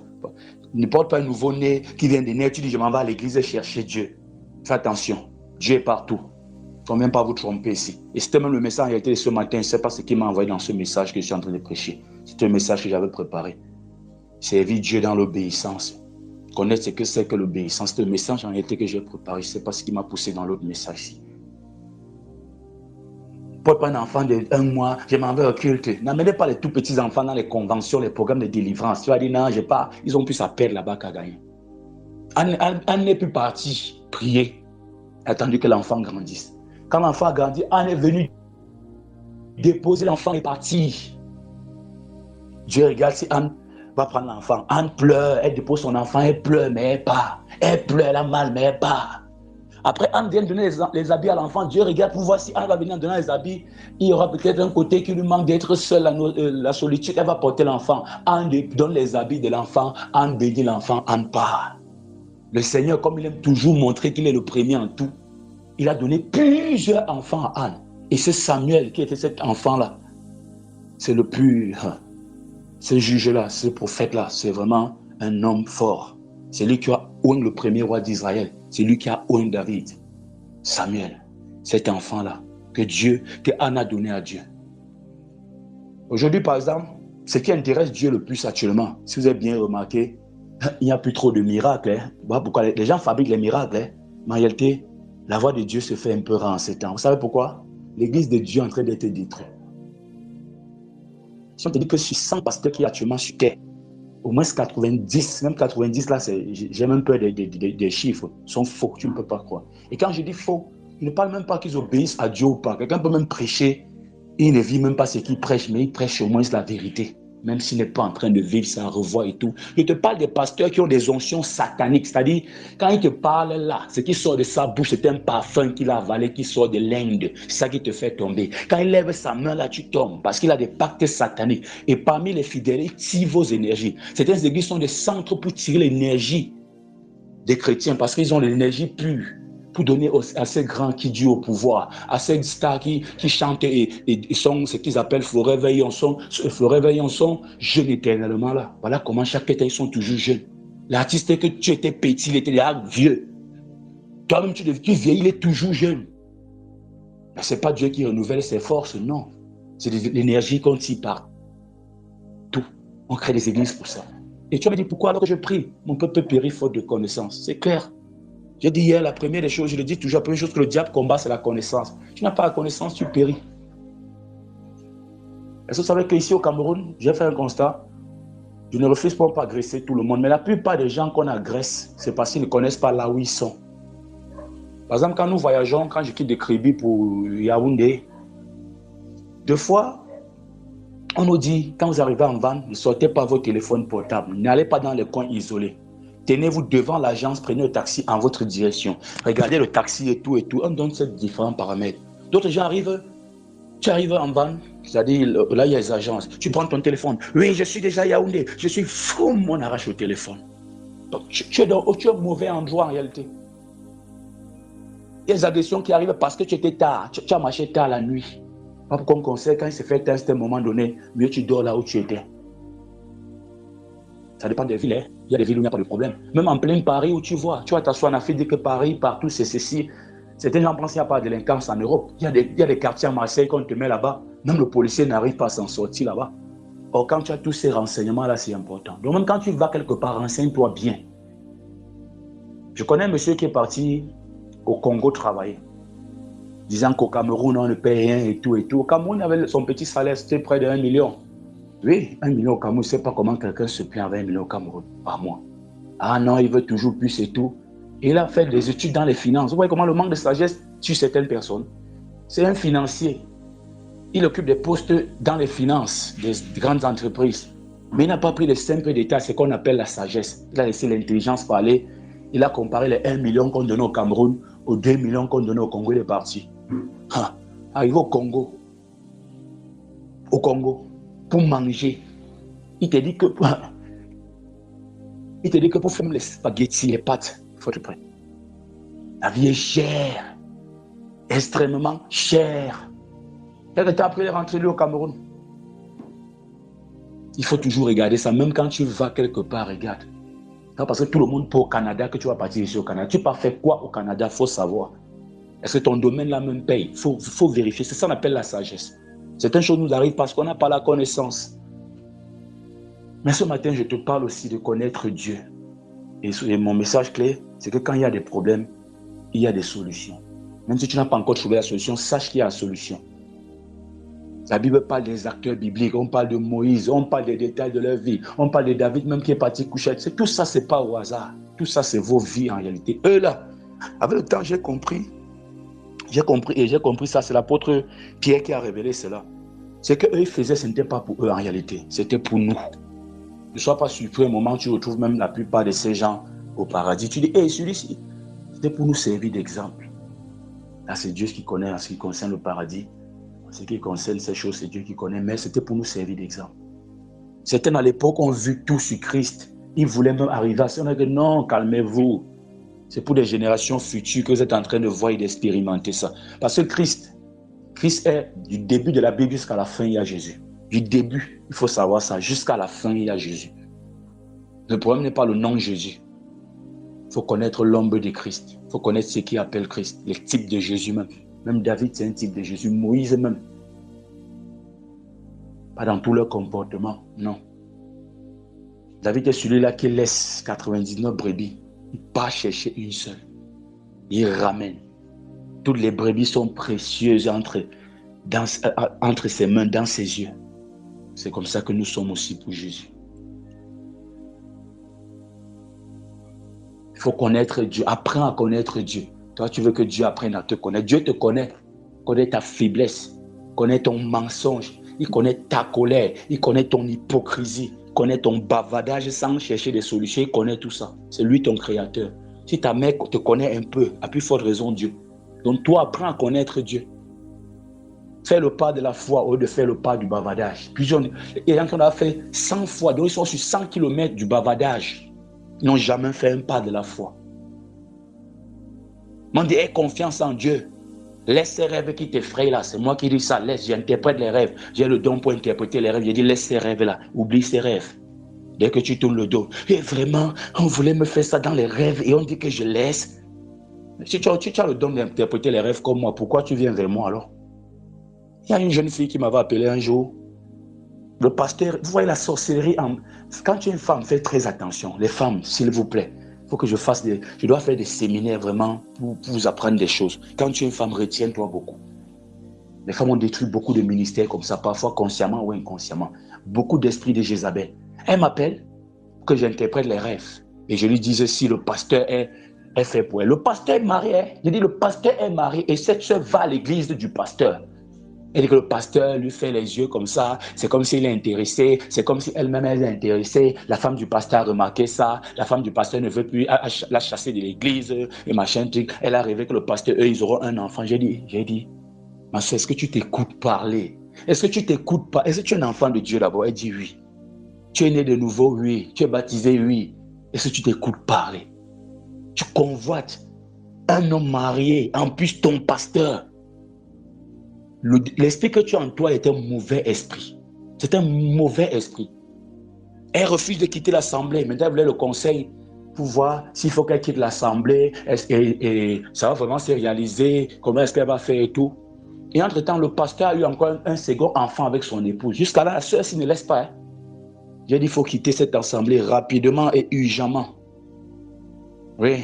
Ne porte pas un nouveau-né qui vient de naître, tu dis, je m'en vais à l'église chercher Dieu. Faites attention, Dieu est partout. Il ne faut même pas vous tromper ici. Et c'était même le message en réalité de ce matin, je ne sais pas ce qu'il m'a envoyé dans ce message que je suis en train de prêcher. C'était un message que j'avais préparé. Servir Dieu dans l'obéissance. Connaître ce que c'est que l'obéissance. C'est un message en réalité que j'ai préparé. Je ne sais pas ce qui m'a poussé dans l'autre message ici. Pour pas un enfant de 1 mois, je m'en vais au culte. N'amenez pas les tout petits enfants dans les conventions, les programmes de délivrance. Tu vas dire, non, j'ai pas. Ils ont plus à perdre là-bas qu'à gagner. Anne n'est plus partie prier, attendu que l'enfant grandisse. Quand l'enfant a grandi, Anne est venue déposer l'enfant et partie. Dieu regarde si Anne va prendre l'enfant. Anne pleure, elle dépose son enfant, elle pleure, mais elle part. Elle pleure, elle a mal, mais elle part. Après, Anne vient donner les habits à l'enfant. Dieu regarde pour voir si Anne va venir donner les habits. Il y aura peut-être un côté qui lui manque d'être seule, la solitude. Elle va porter l'enfant. Anne donne les habits de l'enfant. Anne bénit l'enfant. Anne part. Le Seigneur, comme il aime toujours montrer qu'il est le premier en tout, il a donné plusieurs enfants à Anne. Et c'est Samuel qui était cet enfant-là. C'est le plus... Ce juge-là, ce prophète-là, c'est vraiment un homme fort. C'est lui qui a oint le premier roi d'Israël. C'est lui qui a oint David. Samuel, cet enfant-là, que Anne a donné à Dieu. Aujourd'hui, par exemple, ce qui intéresse Dieu le plus actuellement, si vous avez bien remarqué, il n'y a plus trop de miracles. Pourquoi les gens fabriquent les miracles, mais en réalité, la voix de Dieu se fait un peu rare en ces temps. Vous savez pourquoi? L'église de Dieu est en train d'être détruite. Si on te dit que sur 100 pasteurs qui sont actuellement sur terre, au moins 90, même 90 là, j'ai même peur des chiffres, sont faux, tu ne peux pas croire. Et quand je dis faux, je ne parle même pas qu'ils obéissent à Dieu ou pas. Quelqu'un peut même prêcher, il ne vit même pas ce qu'il prêche, mais il prêche au moins la vérité. Même s'il n'est pas en train de vivre sa revoit et tout. Je te parle des pasteurs qui ont des onctions sataniques. C'est-à-dire, quand il te parle là, ce qui sort de sa bouche, c'est un parfum qu'il a avalé, qui sort de l'Inde. C'est ça qui te fait tomber. Quand il lève sa main là, tu tombes. Parce qu'il a des pactes sataniques. Et parmi les fidèles, il tire vos énergies. Certaines églises sont des centres pour tirer l'énergie des chrétiens. Parce qu'ils ont l'énergie pure. Pour donner à ces grands qui durent au pouvoir, à ces stars qui chantent et sont ce qu'ils appellent forever young, sont jeunes éternellement là. Voilà comment chaque été ils sont toujours jeunes. L'artiste que tu étais petit, il était déjà vieux. Toi-même tu vieillis, il est toujours jeune. Mais ce n'est pas Dieu qui renouvelle ses forces, non. C'est l'énergie qu'on tire par tout. On crée des églises pour ça. Et tu vas me dire pourquoi alors que je prie? Mon peuple périt faute de connaissance. C'est clair. J'ai dit hier, la première des choses, je le dis toujours, la première chose que le diable combat, c'est la connaissance. Tu n'as pas la connaissance, tu péris. Est-ce que vous savez qu'ici au Cameroun, j'ai fait un constat, je ne refuse pas d'agresser tout le monde, mais la plupart des gens qu'on agresse, c'est parce qu'ils ne connaissent pas là où ils sont. Par exemple, quand nous voyageons, quand je quitte de Kribi pour Yaoundé, deux fois, on nous dit, quand vous arrivez en van, ne sortez pas vos téléphones portables, n'allez pas dans les coins isolés. Tenez-vous devant l'agence, prenez le taxi en votre direction. Regardez le taxi et tout. On donne ces différents paramètres. D'autres gens arrivent, tu arrives en van, c'est-à-dire là il y a les agences. Tu prends ton téléphone. Oui, je suis déjà à Yaoundé. Je suis fou, on arrache le téléphone. Donc, tu es au mauvais endroit en réalité. Il y a des agressions qui arrivent parce que tu étais tard. Tu as marché tard la nuit. Pas pour qu'on conseille, quand il se fait test à un moment donné, mieux tu dors là où tu étais. Ça dépend des villes. Il y a des villes où il n'y a pas de problème. Même en plein Paris où tu vois, tu vas t'asseoir en Afrique, dire que Paris, partout, c'est ceci. Certains gens pensent qu'il n'y a pas de délinquance en Europe. Il y a des quartiers à Marseille qu'on te met là-bas. Même le policier n'arrive pas à s'en sortir là-bas. Or, quand tu as tous ces renseignements-là, c'est important. Donc, même quand tu vas quelque part, renseigne-toi bien. Je connais un monsieur qui est parti au Congo travailler, disant qu'au Cameroun, on ne paye rien et tout et tout. Au Cameroun, avait son petit salaire, c'était près de 1 million. Oui, 1 million au Cameroun, je ne sais pas comment quelqu'un se plaint avec 1 million au Cameroun par mois. Ah non, il veut toujours plus et tout. Il a fait des études dans les finances. Vous voyez comment le manque de sagesse tue certaines personnes. C'est un financier. Il occupe des postes dans les finances des grandes entreprises. Mais il n'a pas pris les simples détails, ce qu'on appelle la sagesse. Il a laissé l'intelligence parler. Il a comparé les 1 million qu'on donnait au Cameroun aux 2 millions qu'on donnait au Congo. Il est parti. Arrivé au Congo, pour manger, il te dit que pour faire les spaghettis, les pâtes, il faut être prêt. La vie est chère, extrêmement chère. Quelques temps après, il est rentré au Cameroun. Il faut toujours regarder ça, même quand tu vas quelque part, regarde. Non, parce que tout le monde peut au Canada, que tu vas partir ici au Canada. Tu vas faire quoi au Canada? Il faut savoir. Est-ce que ton domaine là même paye? Il faut vérifier. C'est ça qu'on appelle la sagesse. Certaines choses nous arrivent parce qu'on n'a pas la connaissance. Mais ce matin, je te parle aussi de connaître Dieu. Et mon message clé, c'est que quand il y a des problèmes, il y a des solutions. Même si tu n'as pas encore trouvé la solution, sache qu'il y a la solution. La Bible parle des acteurs bibliques, on parle de Moïse, on parle des détails de leur vie, on parle de David même qui est parti coucher. Tout ça, ce n'est pas au hasard. Tout ça, c'est vos vies en réalité. Eux là, avec le temps, j'ai compris ça. C'est l'apôtre Pierre qui a révélé cela. C'est qu'eux, ils faisaient, ce n'était pas pour eux en réalité, c'était pour nous. Ne sois pas surpris, au moment où tu retrouves même la plupart de ces gens au paradis. Tu dis, celui-ci, c'était pour nous servir d'exemple. Là, c'est Dieu qui connaît en ce qui concerne le paradis. En ce qui concerne ces choses, c'est Dieu qui connaît, mais c'était pour nous servir d'exemple. Certains, à l'époque, ont vu tout sur Christ. Ils voulaient même arriver à ça. On a dit, non, calmez-vous. C'est pour des générations futures que vous êtes en train de voir et d'expérimenter ça. Parce que Christ est du début de la Bible jusqu'à la fin, il y a Jésus. Du début, il faut savoir ça, jusqu'à la fin, il y a Jésus. Le problème n'est pas le nom de Jésus. Il faut connaître l'ombre de Christ. Il faut connaître ce qu'il appelle Christ, les types de Jésus même. Même David, c'est un type de Jésus. Moïse même. Pas dans tout leur comportement, non. David est celui-là qui laisse 99 brebis. Il part chercher une seule. Il ramène. Toutes les brebis sont précieuses entre ses mains, dans ses yeux. C'est comme ça que nous sommes aussi pour Jésus. Il faut connaître Dieu. Apprends à connaître Dieu. Toi, tu veux que Dieu apprenne à te connaître. Dieu te connaît. Il connaît ta faiblesse. Il connaît ton mensonge. Il connaît ta colère. Il connaît ton hypocrisie. Il connaît ton bavardage sans chercher des solutions. Il connaît tout ça. C'est lui ton créateur. Si ta mère te connaît un peu, à plus forte raison Dieu. Donc toi, apprends à connaître Dieu. Fais le pas de la foi au lieu de faire le pas du bavardage. Plusieurs, il y a gens qui ont fait 100 fois, donc ils sont sur 100 km du bavardage. Ils n'ont jamais fait un pas de la foi. On dit, aie confiance en Dieu. Laisse ces rêves qui t'effrayent là. C'est moi qui dis ça. Laisse, j'interprète les rêves. J'ai le don pour interpréter les rêves. J'ai dit, laisse ces rêves là. Oublie ces rêves. Dès que tu tournes le dos. Et vraiment, on voulait me faire ça dans les rêves et on dit que je laisse. Si tu as le don d'interpréter les rêves comme moi, pourquoi tu viens vers moi alors? Il y a une jeune fille qui m'avait appelé un jour. Le pasteur, vous voyez la sorcellerie. Quand tu es une femme, fais très attention. Les femmes, s'il vous plaît. Il faut que je dois faire des séminaires vraiment pour vous apprendre des choses. Quand tu es une femme, retiens-toi beaucoup. Les femmes ont détruit beaucoup de ministères comme ça, parfois consciemment ou inconsciemment. Beaucoup d'esprits de Jézabel. Elle m'appelle pour que j'interprète les rêves. Et je lui disais si le pasteur est fait pour elle. Le pasteur est marié. Je dis le pasteur est marié et cette soeur va à l'église du pasteur. Elle dit que le pasteur lui fait les yeux comme ça, c'est comme s'il est intéressé, c'est comme si elle-même elle est intéressée. La femme du pasteur a remarqué ça, la femme du pasteur ne veut plus la chasser de l'église et machin truc. Elle a rêvé que le pasteur, eux, ils auront un enfant. J'ai dit, ma soeur, est-ce que tu t'écoutes parler? Est-ce que tu t'écoutes pas? Est-ce que tu es un enfant de Dieu d'abord? Elle dit oui. Tu es né de nouveau? Oui. Tu es baptisé? Oui. Est-ce que tu t'écoutes parler? Tu convoites un homme marié, en plus ton pasteur. L'esprit que tu as en toi est un mauvais esprit. C'est un mauvais esprit. Elle refuse de quitter l'assemblée. Maintenant, elle voulait le conseil pour voir s'il faut qu'elle quitte l'assemblée et ça va vraiment se réaliser, comment est-ce qu'elle va faire et tout. Et entre-temps, le pasteur a eu encore un second enfant avec son épouse. Jusqu'à là, la sœur s'y ne laisse pas. J'ai dit, il faut quitter cette assemblée rapidement et urgemment. Oui.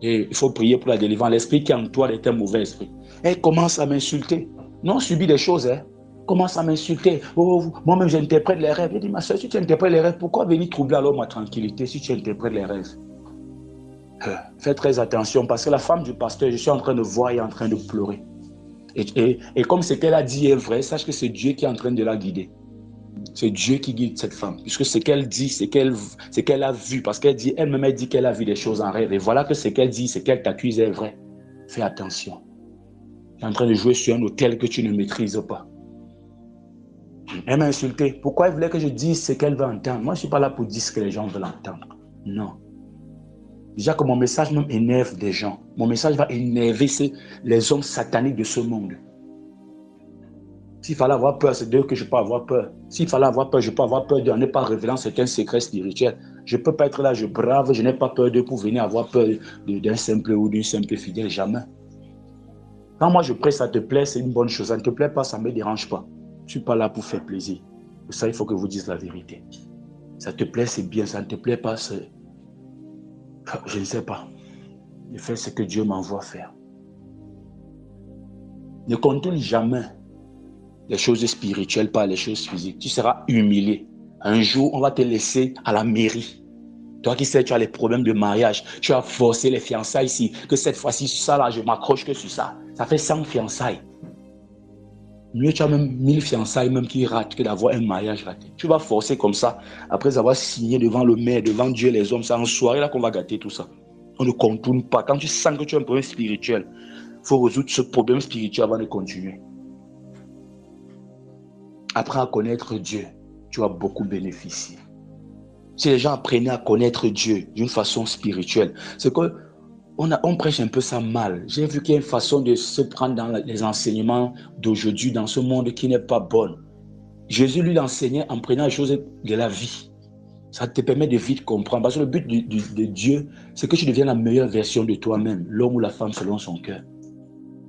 Et il faut prier pour la délivrance. L'esprit qui est en toi est un mauvais esprit. Elle commence à m'insulter. Non, subit des choses, hein. Commence à m'insulter. Oh, moi-même, j'interprète les rêves. Je dis, ma soeur, si tu interprètes les rêves, pourquoi venir troubler alors ma tranquillité si tu interprètes les rêves? Fais très attention parce que la femme du pasteur, je suis en train de voir et en train de pleurer. Et comme ce qu'elle a dit est vrai, sache que c'est Dieu qui est en train de la guider. C'est Dieu qui guide cette femme. Puisque ce qu'elle dit, ce qu'elle a vu, parce qu'elle dit, elle-même elle dit qu'elle a vu des choses en rêve. Et voilà que ce qu'elle dit, ce qu'elle t'accuse est vrai. Fais attention. Tu es en train de jouer sur un autel que tu ne maîtrises pas. Elle m'a insulté. Pourquoi elle voulait que je dise ce qu'elle veut entendre? Moi, je ne suis pas là pour dire ce que les gens veulent entendre. Non. Déjà que mon message même énerve des gens. Mon message va énerver les hommes sataniques de ce monde. S'il fallait avoir peur, c'est d'eux que je peux avoir peur. S'il fallait avoir peur, je peux avoir peur d'eux en ne pas révélant certains secrets spirituels. Je ne peux pas être là, je brave, je n'ai pas peur d'eux pour venir avoir peur d'un simple ou d'une simple fidèle, jamais. Quand moi je prie, ça te plaît, c'est une bonne chose. Ça ne te plaît pas, ça ne me dérange pas. Je ne suis pas là pour faire plaisir. Pour ça, il faut que vous disiez la vérité. Ça te plaît, c'est bien. Ça ne te plaît pas, c'est... Je ne sais pas. Je fais ce que Dieu m'envoie faire. Ne contourne jamais les choses spirituelles par les choses physiques. Tu seras humilié. Un jour, on va te laisser à la mairie. Toi qui sais, tu as les problèmes de mariage. Tu as forcé les fiançailles ici. Que cette fois-ci, ça là, je m'accroche que sur ça. Ça fait 100 fiançailles. Mieux, tu as même 1000 fiançailles même qui ratent que d'avoir un mariage raté. Tu vas forcer comme ça, après avoir signé devant le maire, devant Dieu et les hommes. C'est en soirée là qu'on va gâter tout ça. On ne contourne pas. Quand tu sens que tu as un problème spirituel, il faut résoudre ce problème spirituel avant de continuer. Apprends à connaître Dieu. Tu vas beaucoup bénéficier. Si les gens apprenaient à connaître Dieu d'une façon spirituelle, c'est que on prêche un peu ça mal. J'ai vu qu'il y a une façon de se prendre dans les enseignements d'aujourd'hui, dans ce monde qui n'est pas bonne. Jésus, lui, l'enseignait en prenant les choses de la vie. Ça te permet de vite comprendre. Parce que le but de Dieu, c'est que tu deviennes la meilleure version de toi-même, l'homme ou la femme selon son cœur.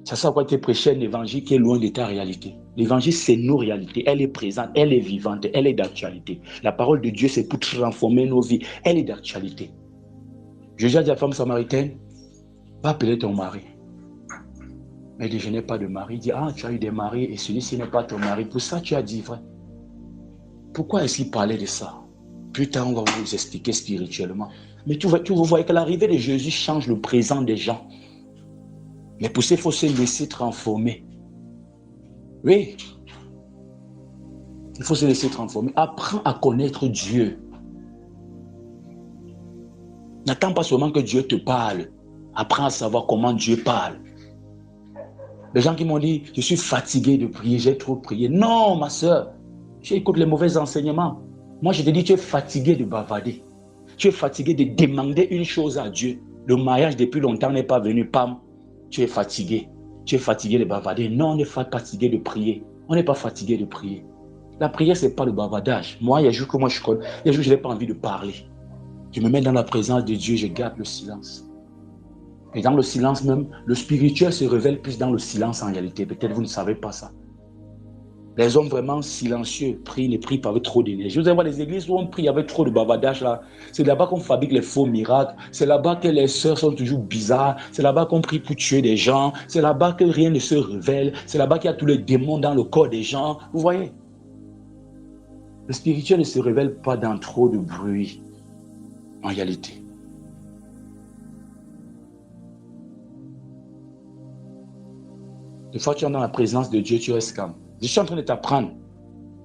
C'est ça pourquoi tu prêches un évangile qui est loin de ta réalité. L'évangile, c'est nos réalités. Elle est présente, elle est vivante, elle est d'actualité. La parole de Dieu, c'est pour transformer nos vies. Elle est d'actualité. Jésus a dit à la femme samaritaine, va appeler ton mari. Mais il dit, je n'ai pas de mari. Il dit, ah, tu as eu des maris et celui-ci n'est pas ton mari. Pour ça, tu as dit vrai. Pourquoi est-ce qu'il parlait de ça? Plus tard, on va vous expliquer spirituellement. Mais tu vois que l'arrivée de Jésus change le présent des gens. Mais pour ça, il faut se laisser transformer. Oui. Il faut se laisser transformer. Apprends à connaître Dieu. N'attends pas seulement que Dieu te parle. Apprends à savoir comment Dieu parle. Les gens qui m'ont dit, je suis fatigué de prier, j'ai trop prié. Non, ma soeur, tu écoutes les mauvais enseignements. Moi, je te dis, tu es fatigué de bavarder. Tu es fatigué de demander une chose à Dieu. Le mariage, depuis longtemps, n'est pas venu. Pam, tu es fatigué. Tu es fatigué de bavarder. Non, on n'est pas fatigué de prier. On n'est pas fatigué de prier. La prière, ce n'est pas le bavardage. Moi, il y a jours que moi, je n'ai pas envie de parler. Je me mets dans la présence de Dieu, je garde le silence. Et dans le silence même, le spirituel se révèle plus dans le silence en réalité. Peut-être vous ne savez pas ça. Les hommes vraiment silencieux ne prient pas avec trop d'énergie. Vous allez voir les églises où on prie avec trop de bavardage là. C'est là-bas qu'on fabrique les faux miracles. C'est là-bas que les sœurs sont toujours bizarres. C'est là-bas qu'on prie pour tuer des gens. C'est là-bas que rien ne se révèle. C'est là-bas qu'il y a tous les démons dans le corps des gens. Vous voyez? Le spirituel ne se révèle pas dans trop de bruit en réalité. Des fois, tu es dans la présence de Dieu, tu restes calme. Je suis en train de t'apprendre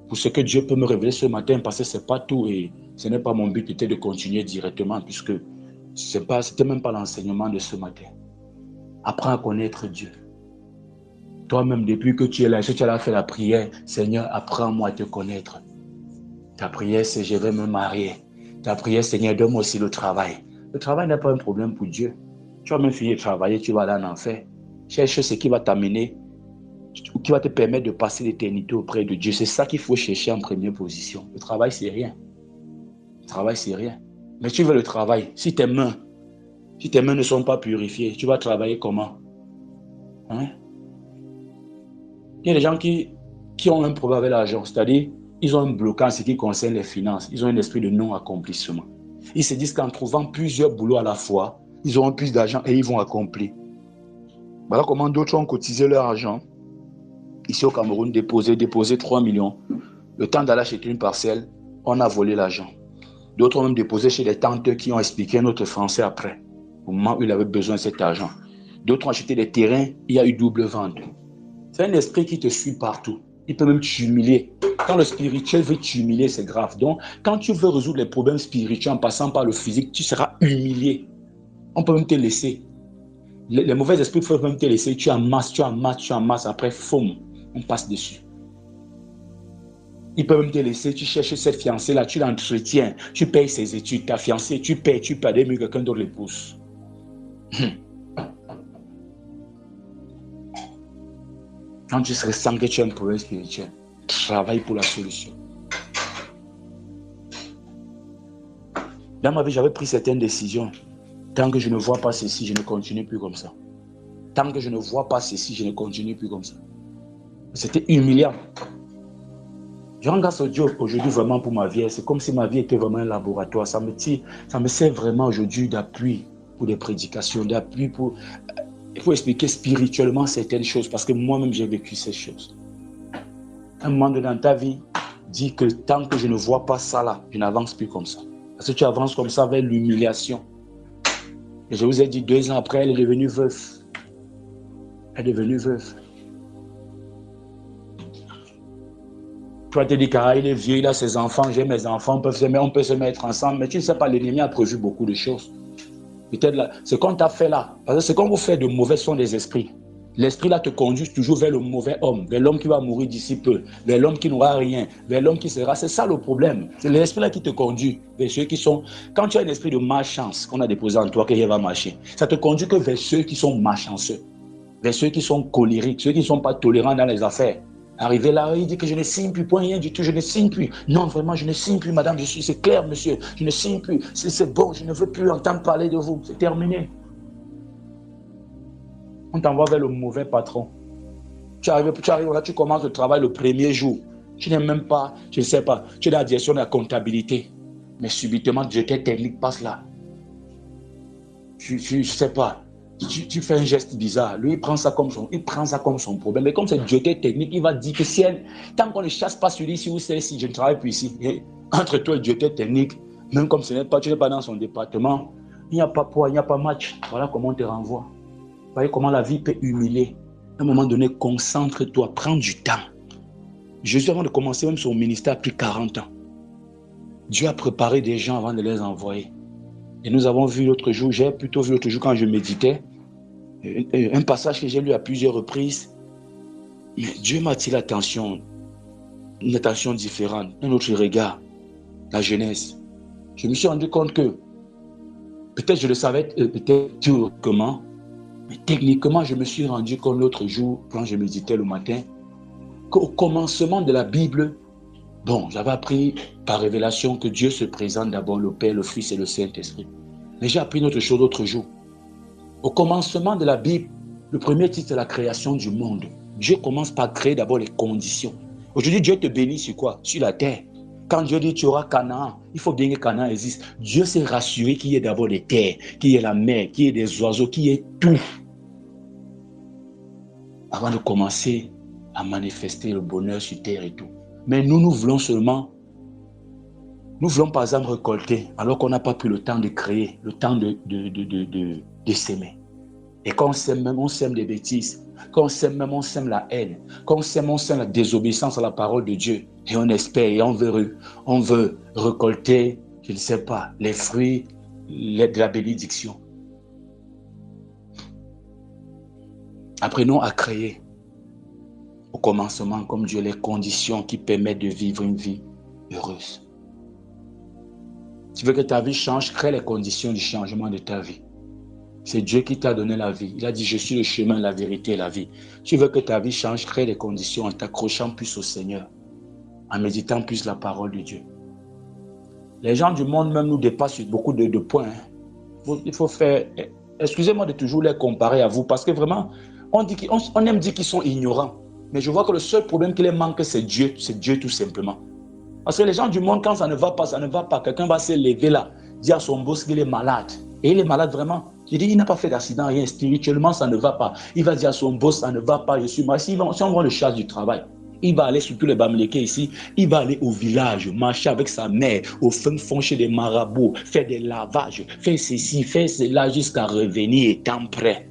pour ce que Dieu peut me révéler ce matin, parce que ce n'est pas tout et ce n'est pas mon but peut-être de continuer directement, puisque ce n'était même pas l'enseignement de ce matin. Apprends à connaître Dieu. Toi-même, depuis que tu es là, si tu as fait la prière, Seigneur, apprends-moi à te connaître. Ta prière, c'est je vais me marier. Ta prière, Seigneur, donne-moi aussi le travail. Le travail n'est pas un problème pour Dieu. Tu vas même finir de travailler, tu vas aller en enfer. Cherche ce qui va t'amener, qui va te permettre de passer l'éternité auprès de Dieu. C'est ça qu'il faut chercher en première position. Le travail, c'est rien. Le travail, c'est rien. Mais tu veux le travail. Si tes mains ne sont pas purifiées, tu vas travailler comment? Hein? Il y a des gens qui ont un problème avec l'argent, c'est-à-dire ils ont un blocage en ce qui concerne les finances. Ils ont un esprit de non-accomplissement. Ils se disent qu'en trouvant plusieurs boulots à la fois, Ils auront plus d'argent et ils vont accomplir. Voilà comment d'autres ont cotisé leur argent. Ici au Cameroun, déposé 3 millions. Le temps d'aller acheter une parcelle, on a volé l'argent. D'autres ont même déposé chez des tantes qui ont expliqué notre français après, au moment où il avait besoin de cet argent. D'autres ont acheté des terrains, il y a eu double vente. C'est un esprit qui te suit partout. Il peut même t'humilier. Quand le spirituel veut t'humilier, c'est grave. Donc, quand tu veux résoudre les problèmes spirituels en passant par le physique, tu seras humilié. On peut même te laisser. Les mauvais esprits peuvent même te laisser. Tu amasses. Après, foum, on passe dessus. Il peut même te laisser. Tu cherches cette fiancée-là, tu l'entretiens, tu payes ses études. Ta fiancée, tu payes des mieux quelqu'un d'autre l'épouse. Quand tu ressens que tu as un problème spirituel, travaille pour la solution. Dans ma vie, j'avais pris certaines décisions. Tant que je ne vois pas ceci, je ne continue plus comme ça. Tant que je ne vois pas ceci, je ne continue plus comme ça. C'était humiliant. Je rends grâce au Dieu aujourd'hui vraiment pour ma vie. C'est comme si ma vie était vraiment un laboratoire. Ça me sert vraiment aujourd'hui d'appui pour des prédications, d'appui pour... Il faut expliquer spirituellement certaines choses parce que moi-même j'ai vécu ces choses. Un moment donné dans ta vie, dis que tant que je ne vois pas ça là, je n'avance plus comme ça. Parce que tu avances comme ça vers l'humiliation. Et je vous ai dit 2 ans après, elle est devenue veuve. Elle est devenue veuve. Tu vas te dire qu'il est vieux, il a ses enfants, j'ai mes enfants, on peut se mettre ensemble. Mais tu ne sais pas, l'ennemi a prévu beaucoup de choses. Peut-être là, ce qu'on t'a fait là, parce que ce qu'on vous fait de mauvais sont des esprits. L'esprit là te conduit toujours vers le mauvais homme, vers l'homme qui va mourir d'ici peu, vers l'homme qui n'aura rien, vers l'homme qui sera. C'est ça le problème. C'est l'esprit là qui te conduit vers ceux qui sont. Quand tu as un esprit de malchance qu'on a déposé en toi, qu'il va marcher, ça te conduit que vers ceux qui sont malchanceux, vers ceux qui sont colériques, ceux qui ne sont pas tolérants dans les affaires. Arrivé là, il dit que je ne signe plus, point rien du tout, je ne signe plus. Non, vraiment, je ne signe plus, madame, c'est clair, monsieur, je ne signe plus. C'est bon, je ne veux plus entendre parler de vous, c'est terminé. On t'envoie vers le mauvais patron. Tu arrives là, tu commences le travail le premier jour. Tu n'es même pas, je ne sais pas, tu es dans la direction de la comptabilité. Mais subitement, le directeur technique passe là. Je ne sais pas. Tu fais un geste bizarre. Lui, il prend ça comme son problème. Mais comme c'est directeur technique, il va dire que si tant qu'on ne chasse pas celui-ci ou celle-ci, je ne travaille plus ici. Et entre toi et le directeur technique, même comme tu n'es pas dans son département, il n'y a pas poids, il n'y a pas match. Voilà comment on te renvoie. Vous voyez comment la vie peut humilier. À un moment donné, concentre-toi, prends du temps. Jésus, avant de commencer même son ministère, a pris 40 ans. Dieu a préparé des gens avant de les envoyer. Et nous avons vu l'autre jour, j'ai plutôt vu l'autre jour quand je méditais, un passage que j'ai lu à plusieurs reprises. Mais Dieu m'a attiré l'attention, une attention différente, un autre regard, la jeunesse. Je me suis rendu compte que, peut-être je le savais, peut-être théoriquement, mais techniquement, je me suis rendu compte l'autre jour, quand je méditais le matin, qu'au commencement de la Bible, bon, j'avais appris par révélation que Dieu se présente d'abord le Père, le Fils et le Saint-Esprit. Mais j'ai appris une autre chose l'autre jour. Au commencement de la Bible, le premier titre, c'est la création du monde. Dieu commence par créer d'abord les conditions. Aujourd'hui, Dieu te bénit sur quoi? Sur la terre. Quand Dieu dit tu auras Canaan, il faut bien que Canaan existe. Dieu s'est rassuré qu'il y ait d'abord des terres, qu'il y ait la mer, qu'il y ait des oiseaux, qu'il y ait tout. Avant de commencer à manifester le bonheur sur terre et tout. Mais nous voulons seulement, nous voulons par exemple récolter, alors qu'on n'a pas pris le temps de créer, le temps de s'aimer. Et quand on sème des bêtises, quand on sème même, on sème la haine, quand on sème la désobéissance à la parole de Dieu. Et on espère et on veut récolter, je ne sais pas, les fruits de la bénédiction. Apprenons à créer au commencement, comme Dieu, les conditions qui permettent de vivre une vie heureuse. Tu veux que ta vie change, crée les conditions du changement de ta vie. C'est Dieu qui t'a donné la vie. Il a dit, je suis le chemin, la vérité et la vie. Tu veux que ta vie change, crée les conditions en t'accrochant plus au Seigneur, en méditant plus la parole de Dieu. Les gens du monde même nous dépassent sur beaucoup de points. Il faut faire... Excusez-moi de toujours les comparer à vous, parce que vraiment, on aime dire qu'ils sont ignorants. Mais je vois que le seul problème qui les manque, c'est Dieu tout simplement. Parce que les gens du monde, quand ça ne va pas, Quelqu'un va se lever là, dire à son boss qu'il est malade. Et il est malade vraiment. Je dis, il n'a pas fait d'accident, rien. Spirituellement, ça ne va pas. Il va dire à son boss, ça ne va pas, je suis malade. Si on va le charge du travail, il va aller sur tous les Bamileke ici. Il va aller au village, marcher avec sa mère, au fin fond chez des marabouts, faire des lavages, faire ceci, faire cela, jusqu'à revenir étant prêt.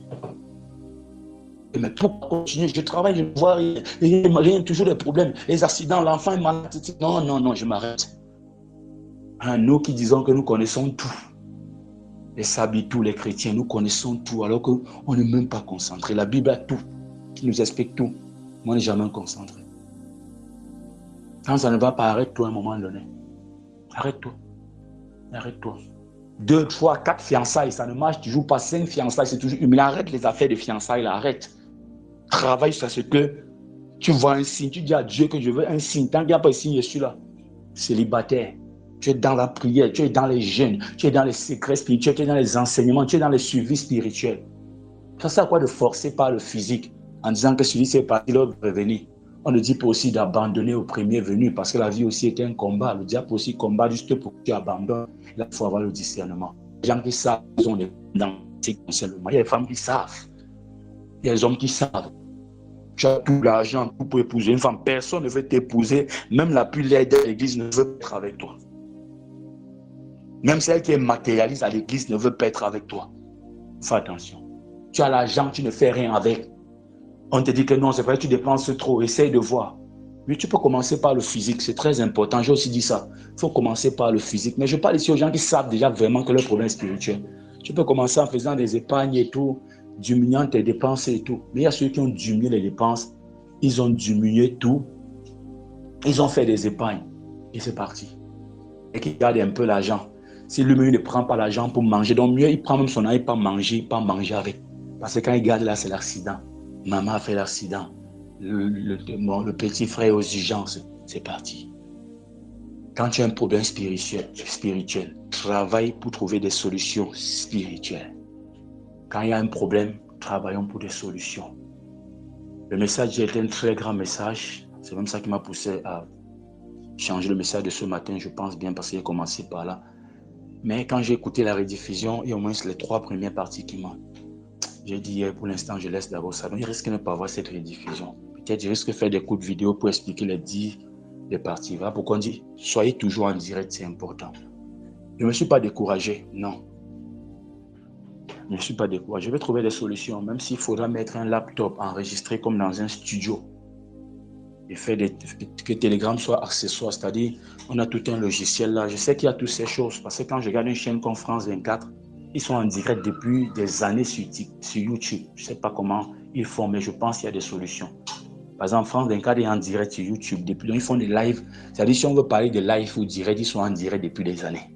Mais pourquoi continuer? Je travaille, je ne vois rien. Rien, toujours des problèmes. Les accidents, l'enfant est malade. Non, non, non, je m'arrête. Nous qui disons que nous connaissons tout. Les sabitou, les chrétiens, nous connaissons tout alors qu'on n'est même pas concentré. La Bible a tout, qui nous explique tout. Moi, on n'est jamais concentré. Quand ça ne va pas, arrête-toi à un moment donné. Arrête-toi. Arrête-toi. 2, 3, 4 fiançailles, ça ne marche toujours pas. 5 fiançailles, c'est toujours humiliant. Arrête les affaires de fiançailles, là, arrête. Travaille sur ce que tu vois un signe. Tu dis à Dieu que je veux un signe. Tant qu'il n'y a pas de signe, je suis là. Célibataire. Tu es dans la prière, tu es dans les jeûnes, tu es dans les secrets spirituels, tu es dans les enseignements, tu es dans les suivis spirituels. Ça sert à quoi de forcer par le physique en disant que celui qui est parti, l'autre va revenir. On ne dit pas aussi d'abandonner au premier venu parce que la vie aussi est un combat. Le diable aussi combat juste pour que tu abandonnes. Là, il faut avoir le discernement. Les gens qui savent, ils ont des dans il y a des femmes qui savent. Il y a des hommes qui savent. Tu as tout l'argent pour épouser une femme. Personne ne veut t'épouser. Même la plus laide de l'église ne veut pas être avec toi. Même celle qui est matérialiste à l'église ne veut pas être avec toi. Fais attention. Tu as l'argent, tu ne fais rien avec. On te dit que non, c'est vrai, tu dépenses trop. Essaye de voir. Mais tu peux commencer par le physique, c'est très important. J'ai aussi dit ça. Il faut commencer par le physique. Mais je parle ici aux gens qui savent déjà vraiment que leur problème est spirituel. Tu peux commencer en faisant des épargnes et tout, diminuant tes dépenses et tout. Mais il y a ceux qui ont diminué les dépenses. Ils ont diminué tout. Ils ont fait des épargnes. Et c'est parti. Et qui gardent un peu l'argent. Si lui-même ne prend pas l'argent pour manger, donc mieux, il prend même son argent, pas manger avec. Parce que quand il garde là, c'est l'accident. Maman a fait l'accident. Le petit frère est aux urgences. C'est parti. Quand tu as un problème spirituel, travaille pour trouver des solutions spirituelles. Quand il y a un problème, travaillons pour des solutions. Le message était un très grand message. C'est même ça qui m'a poussé à changer le message de ce matin, je pense bien, parce qu'il a commencé par là. Mais quand j'ai écouté la rediffusion, il y a au moins les 3 premières parties qui manquent. J'ai dit, pour l'instant, je laisse d'abord ça. Donc, il risque de ne pas avoir cette rediffusion. Peut-être je risque de faire des coups de vidéo pour expliquer les 10 parties. Voilà pourquoi on dit, soyez toujours en direct, c'est important. Je ne me suis pas découragé, non. Je ne suis pas découragé. Je vais trouver des solutions, même s'il faudra mettre un laptop enregistré comme dans un studio. Et faire que Telegram soit accessoire, c'est-à-dire on a tout un logiciel là. Je sais qu'il y a toutes ces choses parce que quand je regarde une chaîne comme France 24, ils sont en direct depuis des années sur YouTube. Je ne sais pas comment ils font, mais je pense qu'il y a des solutions. Par exemple, France 24 est en direct sur YouTube depuis. Donc ils font des lives. C'est-à-dire si on veut parler de live ou direct, ils sont en direct depuis des années.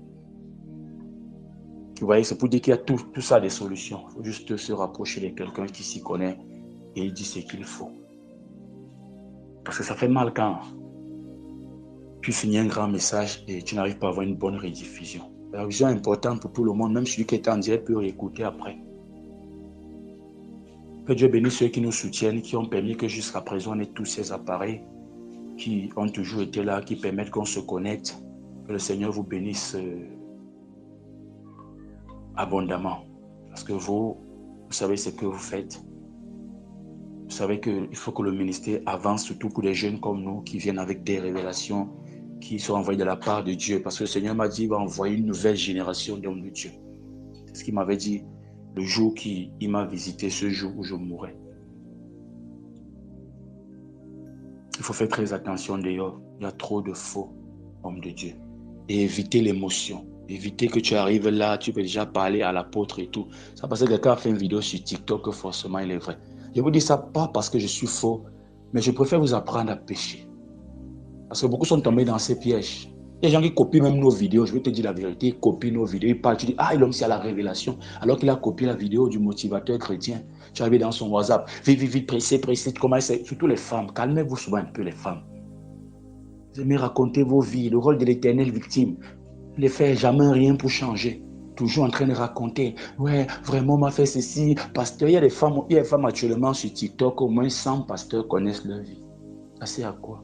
Vous voyez, c'est pour dire qu'il y a tout ça des solutions. Il faut juste se rapprocher de quelqu'un qui s'y connaît et il dit ce qu'il faut. Parce que ça fait mal quand tu finis un grand message et tu n'arrives pas à avoir une bonne rediffusion. La vision est importante pour tout le monde, même celui qui est en direct peut réécouter après. Que Dieu bénisse ceux qui nous soutiennent, qui ont permis que jusqu'à présent on ait tous ces appareils qui ont toujours été là, qui permettent qu'on se connecte. Que le Seigneur vous bénisse abondamment. Parce que vous savez ce que vous faites. Vous savez qu'il faut que le ministère avance, surtout pour les jeunes comme nous qui viennent avec des révélations qui sont envoyées de la part de Dieu. Parce que le Seigneur m'a dit qu'il va envoyer une nouvelle génération d'hommes de Dieu. C'est ce qu'il m'avait dit le jour qu'il m'a visité, ce jour où je mourrais. Il faut faire très attention d'ailleurs. Il y a trop de faux hommes de Dieu. Et éviter l'émotion. Éviter que tu arrives là, tu peux déjà parler à l'apôtre et tout. Ça parce que quelqu'un a fait une vidéo sur TikTok que forcément il est vrai. Je vous dis ça pas parce que je suis faux, mais je préfère vous apprendre à pécher. Parce que beaucoup sont tombés dans ces pièges. Il y a des gens qui copient même nos vidéos, je vais te dire la vérité, ils copient nos vidéos, ils parlent, tu dis, ah, l'homme c'est à la révélation, alors qu'il a copié la vidéo du motivateur chrétien. Tu arrives dans son WhatsApp, vite, pressé, comment c'est, surtout les femmes, calmez-vous souvent un peu les femmes. Vous aimez raconter vos vies, le rôle de l'éternelle victime, ne faites jamais rien pour changer. Toujours en train de raconter, ouais, vraiment, on m'a fait ceci. Pasteur, il y a des femmes actuellement sur TikTok, au moins 100 pasteurs connaissent leur vie. Ça sert à quoi?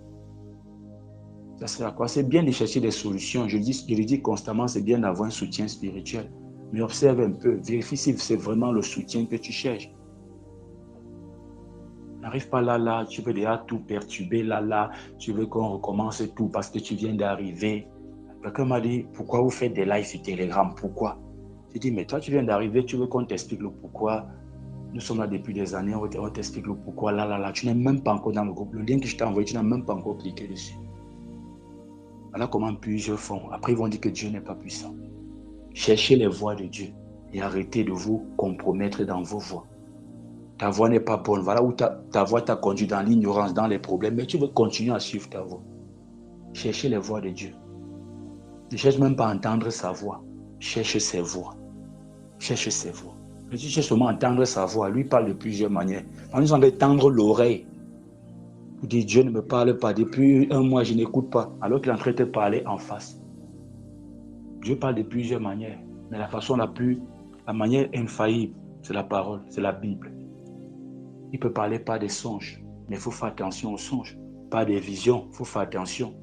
Ça sert à quoi? C'est bien de chercher des solutions. Je le dis constamment, c'est bien d'avoir un soutien spirituel. Mais observe un peu, vérifie si c'est vraiment le soutien que tu cherches. N'arrive pas là, tu veux déjà tout perturber, là, tu veux qu'on recommence tout parce que tu viens d'arriver. Quelqu'un m'a dit, pourquoi vous faites des lives sur Telegram? Pourquoi? J'ai dit, mais toi, tu viens d'arriver, tu veux qu'on t'explique le pourquoi. Nous sommes là depuis des années, on t'explique le pourquoi, là. Tu n'es même pas encore dans le groupe. Le lien que je t'ai envoyé, tu n'as même pas encore cliqué dessus. Voilà comment plusieurs font. Après, ils vont dire que Dieu n'est pas puissant. Cherchez les voies de Dieu et arrêtez de vous compromettre dans vos voies. Ta voix n'est pas bonne. Voilà où ta voix t'a conduit dans l'ignorance, dans les problèmes. Mais tu veux continuer à suivre ta voix. Cherchez les voies de Dieu. Ne cherche même pas à entendre sa voix. Cherche ses voix. Cherche ses voix. Mais tu cherches seulement à entendre sa voix. Lui parle de plusieurs manières. On nous de tendre l'oreille. Pour dire Dieu ne me parle pas. Depuis un mois, je n'écoute pas. Alors qu'il est en train de te parler en face. Dieu parle de plusieurs manières. Mais la manière infaillible, c'est la parole, c'est la Bible. Il peut parler par des songes, mais il faut faire attention aux songes. Par des visions, il faut faire attention.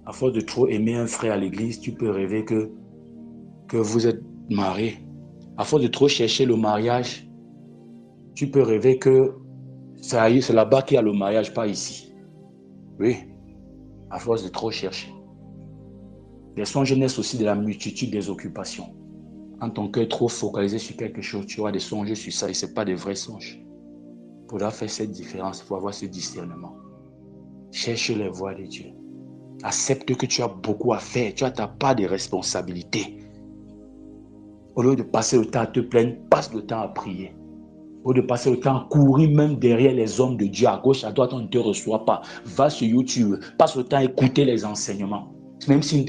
À force de trop aimer un frère à l'église, tu peux rêver que vous êtes mariés. À force de trop chercher le mariage, tu peux rêver que ça y est, c'est là-bas qu'il y a le mariage, pas ici. Oui, à force de trop chercher. Les songes naissent aussi de la multitude des occupations. Quand ton cœur est trop focalisé sur quelque chose, tu auras des songes sur ça et ce n'est pas des vrais songes. Il faudra faire cette différence, il faut avoir ce discernement. Cherche les voies de Dieu. Accepte que tu as beaucoup à faire, tu as ta part de responsabilité. Au lieu de passer le temps à te plaindre, passe le temps à prier. Au lieu de passer le temps à courir même derrière les hommes de Dieu, à gauche, à droite, on ne te reçoit pas. Va sur YouTube, passe le temps à écouter les enseignements. Même si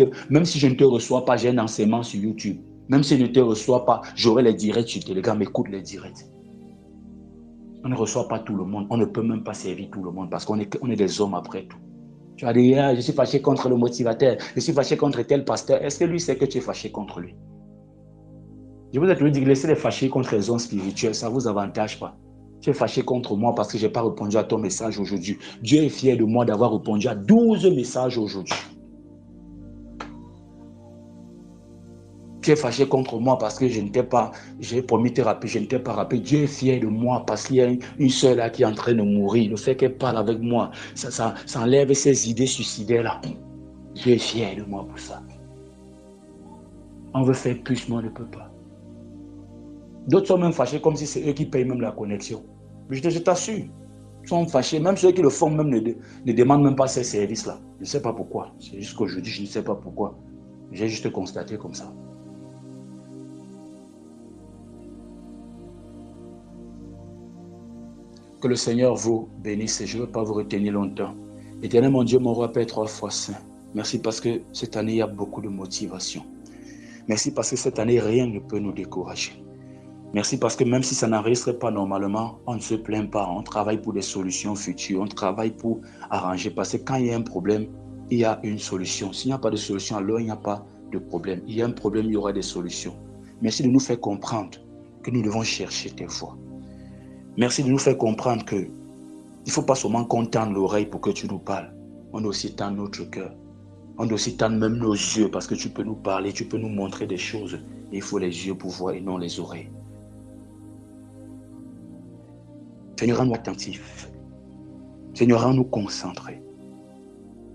je ne te reçois pas, j'ai un enseignement sur YouTube. Même si je ne te reçois pas, j'aurai les directs sur Telegram, écoute les directs. On ne reçoit pas tout le monde, on ne peut même pas servir tout le monde parce qu'on est des hommes après tout. Tu vas dire, je suis fâché contre le motivateur, je suis fâché contre tel pasteur. Est-ce que lui sait que tu es fâché contre lui? Je vous ai toujours dit, laissez les fâcher contre les hommes spirituels, ça ne vous avantage pas. Tu es fâché contre moi parce que je n'ai pas répondu à ton message aujourd'hui. Dieu est fier de moi d'avoir répondu à 12 messages aujourd'hui. Tu es fâché contre moi parce que j'ai promis de te rappeler, je ne t'ai pas rappelé. Dieu est fier de moi parce qu'il y a une soeur là qui est en train de mourir. Le fait qu'elle parle avec moi, ça enlève ces idées suicidaires-là. Dieu est fier de moi pour ça. On veut faire plus, mais on ne peut pas. D'autres sont même fâchés comme si c'est eux qui payent même la connexion. Mais je t'assure, ils sont fâchés. Même ceux qui le font même ne demandent même pas ces services-là. Je ne sais pas pourquoi. C'est juste qu'aujourd'hui, je ne sais pas pourquoi. J'ai juste constaté comme ça. Que le Seigneur vous bénisse et je ne veux pas vous retenir longtemps. Éternel mon Dieu, mon roi, Père 3 fois saint. Merci parce que cette année, il y a beaucoup de motivation. Merci parce que cette année, rien ne peut nous décourager. Merci parce que même si ça n'enregistrait pas normalement, on ne se plaint pas. On travaille pour des solutions futures. On travaille pour arranger. Parce que quand il y a un problème, il y a une solution. S'il n'y a pas de solution, alors il n'y a pas de problème. Il y a un problème, il y aura des solutions. Merci de nous faire comprendre que nous devons chercher tes voies. Merci de nous faire comprendre que il ne faut pas seulement qu'on tende l'oreille pour que tu nous parles. On doit aussi tendre notre cœur. On doit aussi tendre même nos yeux parce que tu peux nous parler, tu peux nous montrer des choses. Et il faut les yeux pour voir et non les oreilles. Seigneur, rends-nous attentifs. Seigneur, rends-nous concentrés.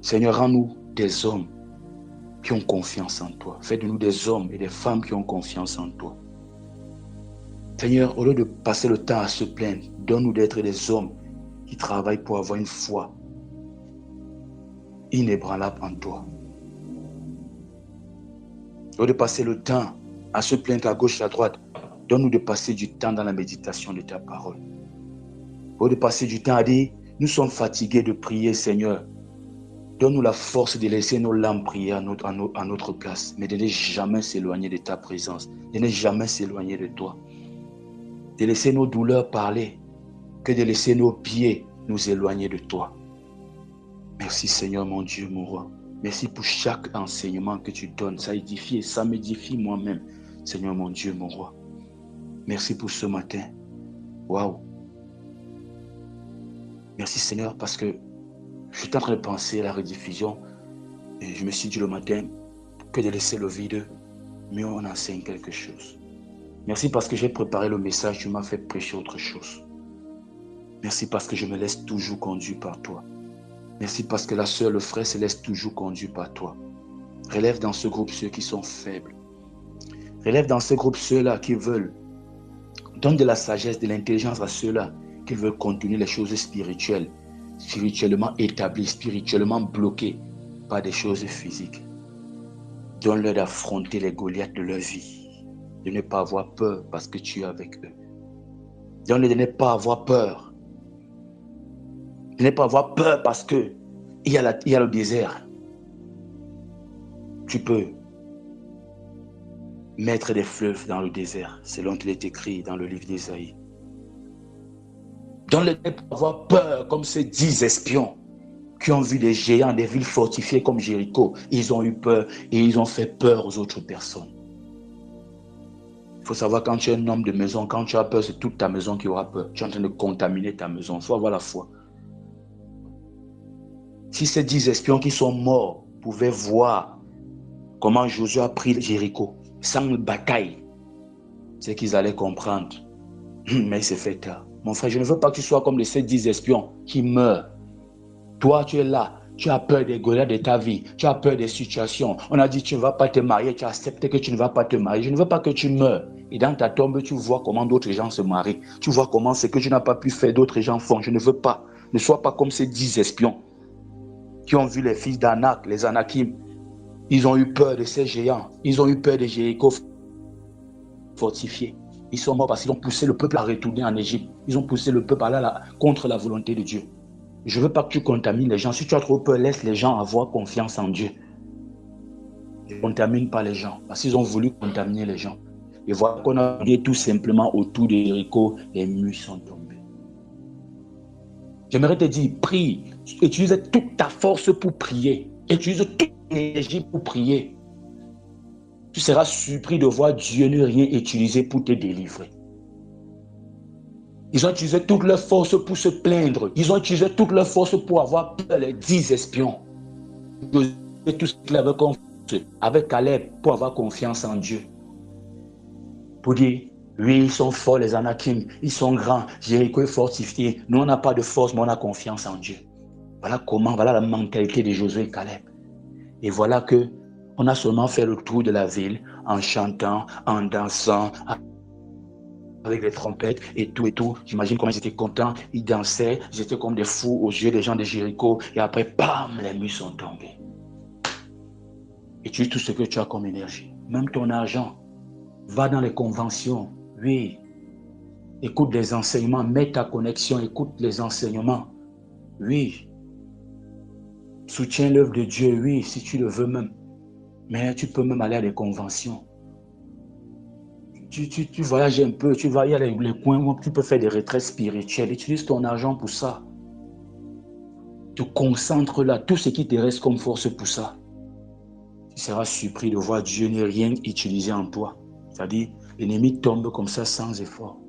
Seigneur, rends-nous des hommes qui ont confiance en toi. Fais de nous des hommes et des femmes qui ont confiance en toi. Seigneur, au lieu de passer le temps à se plaindre, donne-nous d'être des hommes qui travaillent pour avoir une foi inébranlable en toi. Au lieu de passer le temps à se plaindre à gauche et à droite, donne-nous de passer du temps dans la méditation de ta parole. Au lieu de passer du temps à dire, nous sommes fatigués de prier, Seigneur. Donne-nous la force de laisser nos larmes prier à notre place, mais de ne jamais s'éloigner de ta présence, de ne jamais s'éloigner de toi. De laisser nos douleurs parler, que de laisser nos pieds nous éloigner de toi. Merci Seigneur mon Dieu, mon roi. Merci pour chaque enseignement que tu donnes. Ça édifie et ça m'édifie moi-même. Seigneur mon Dieu, mon roi. Merci pour ce matin. Waouh. Merci Seigneur parce que je suis en train de penser à la rediffusion et je me suis dit le matin que de laisser le vide mieux on enseigne quelque chose. Merci parce que j'ai préparé le message, tu m'as fait prêcher autre chose. Merci parce que je me laisse toujours conduire par toi. Merci parce que la sœur, le frère se laisse toujours conduire par toi. Relève dans ce groupe ceux qui sont faibles. Relève dans ce groupe ceux-là qui veulent. Donne de la sagesse, de l'intelligence à ceux-là qui veulent continuer les choses spirituelles, spirituellement établies, spirituellement bloquées par des choses physiques. Donne-leur d'affronter les Goliaths de leur vie, de ne pas avoir peur parce que tu es avec eux. Donne-leur de ne pas avoir peur. De ne pas avoir peur parce que il y a le désert. Tu peux mettre des fleuves dans le désert, selon qu'il est écrit dans le livre d'Ésaïe. Donne-leur de ne pas avoir peur comme ces 10 espions qui ont vu des géants, des villes fortifiées comme Jéricho. Ils ont eu peur et ils ont fait peur aux autres personnes. Il faut savoir, quand tu es un homme de maison, quand tu as peur, c'est toute ta maison qui aura peur. Tu es en train de contaminer ta maison. Il faut avoir la foi. Si ces 10 espions qui sont morts pouvaient voir comment Josué a pris Jéricho sans bataille, c'est qu'ils allaient comprendre. Mais il s'est fait tard. Mon frère, je ne veux pas que tu sois comme ces 10 espions qui meurent. Toi, tu es là, tu as peur des Goliaths de ta vie, tu as peur des situations. On a dit tu ne vas pas te marier, tu as accepté que tu ne vas pas te marier. Je ne veux pas que tu meurs. Et dans ta tombe, tu vois comment d'autres gens se marient. Tu vois comment ce que tu n'as pas pu faire, d'autres gens font. Je ne veux pas. Ne sois pas comme ces 10 espions qui ont vu les fils d'Anak, les Anakim. Ils ont eu peur de ces géants. Ils ont eu peur des Jéricho fortifiés. Ils sont morts parce qu'ils ont poussé le peuple à retourner en Égypte. Ils ont poussé le peuple à aller contre la volonté de Dieu. Je ne veux pas que tu contamines les gens. Si tu as trop peur, laisse les gens avoir confiance en Dieu. Ne contamine pas les gens parce qu'ils ont voulu contaminer les gens. Et voilà qu'on a dit tout simplement autour de Jéricho, les murs sont tombés. J'aimerais te dire, prie. Utilise toute ta force pour prier. Utilise toute l'énergie pour prier. Tu seras surpris de voir Dieu ne rien utiliser pour te délivrer. Ils ont utilisé toute leur force pour se plaindre. Ils ont utilisé toute leur force pour avoir peur, les 10 espions. Tout ce qu'ils avaient confiance avec Caleb pour avoir confiance en Dieu. Pour dire, oui, ils sont forts, les Anakim, ils sont grands, Jéricho est fortifié. Nous, on n'a pas de force, mais on a confiance en Dieu. Voilà comment, voilà la mentalité de Josué et Caleb. Et voilà que on a seulement fait le tour de la ville en chantant, en dansant, avec les trompettes et tout et tout. J'imagine comment ils étaient contents, ils dansaient, ils étaient comme des fous aux yeux des gens de Jéricho. Et après, bam, les murs sont tombés. Et tu tout ce que tu as comme énergie, même ton argent. Va dans les conventions, oui. Écoute les enseignements, mets ta connexion, écoute les enseignements, oui. Soutiens l'œuvre de Dieu, oui, si tu le veux même. Mais tu peux même aller à des conventions. Tu voyages un peu, tu vas, il y a les coins où tu peux faire des retraites spirituelles. Utilise ton argent pour ça. Te concentre là, tout ce qui te reste comme force pour ça. Tu seras surpris de voir Dieu ne rien utiliser en toi. C'est-à-dire, l'ennemi tombe comme ça sans effort.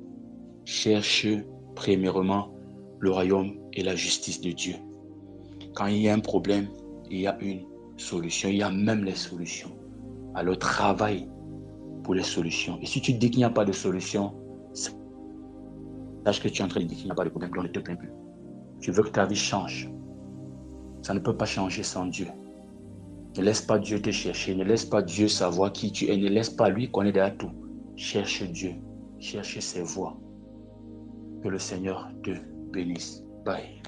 Cherche premièrement le royaume et la justice de Dieu. Quand il y a un problème, il y a une solution. Il y a même les solutions. Alors travaille pour les solutions. Et si tu dis qu'il n'y a pas de solution, sache que tu es en train de dire qu'il n'y a pas de problème, donc ne te plains plus. Tu veux que ta vie change. Ça ne peut pas changer sans Dieu. Ne laisse pas Dieu te chercher. Ne laisse pas Dieu savoir qui tu es. Ne laisse pas lui connaître derrière tout. Cherche Dieu. Cherche ses voies. Que le Seigneur te bénisse. Bye.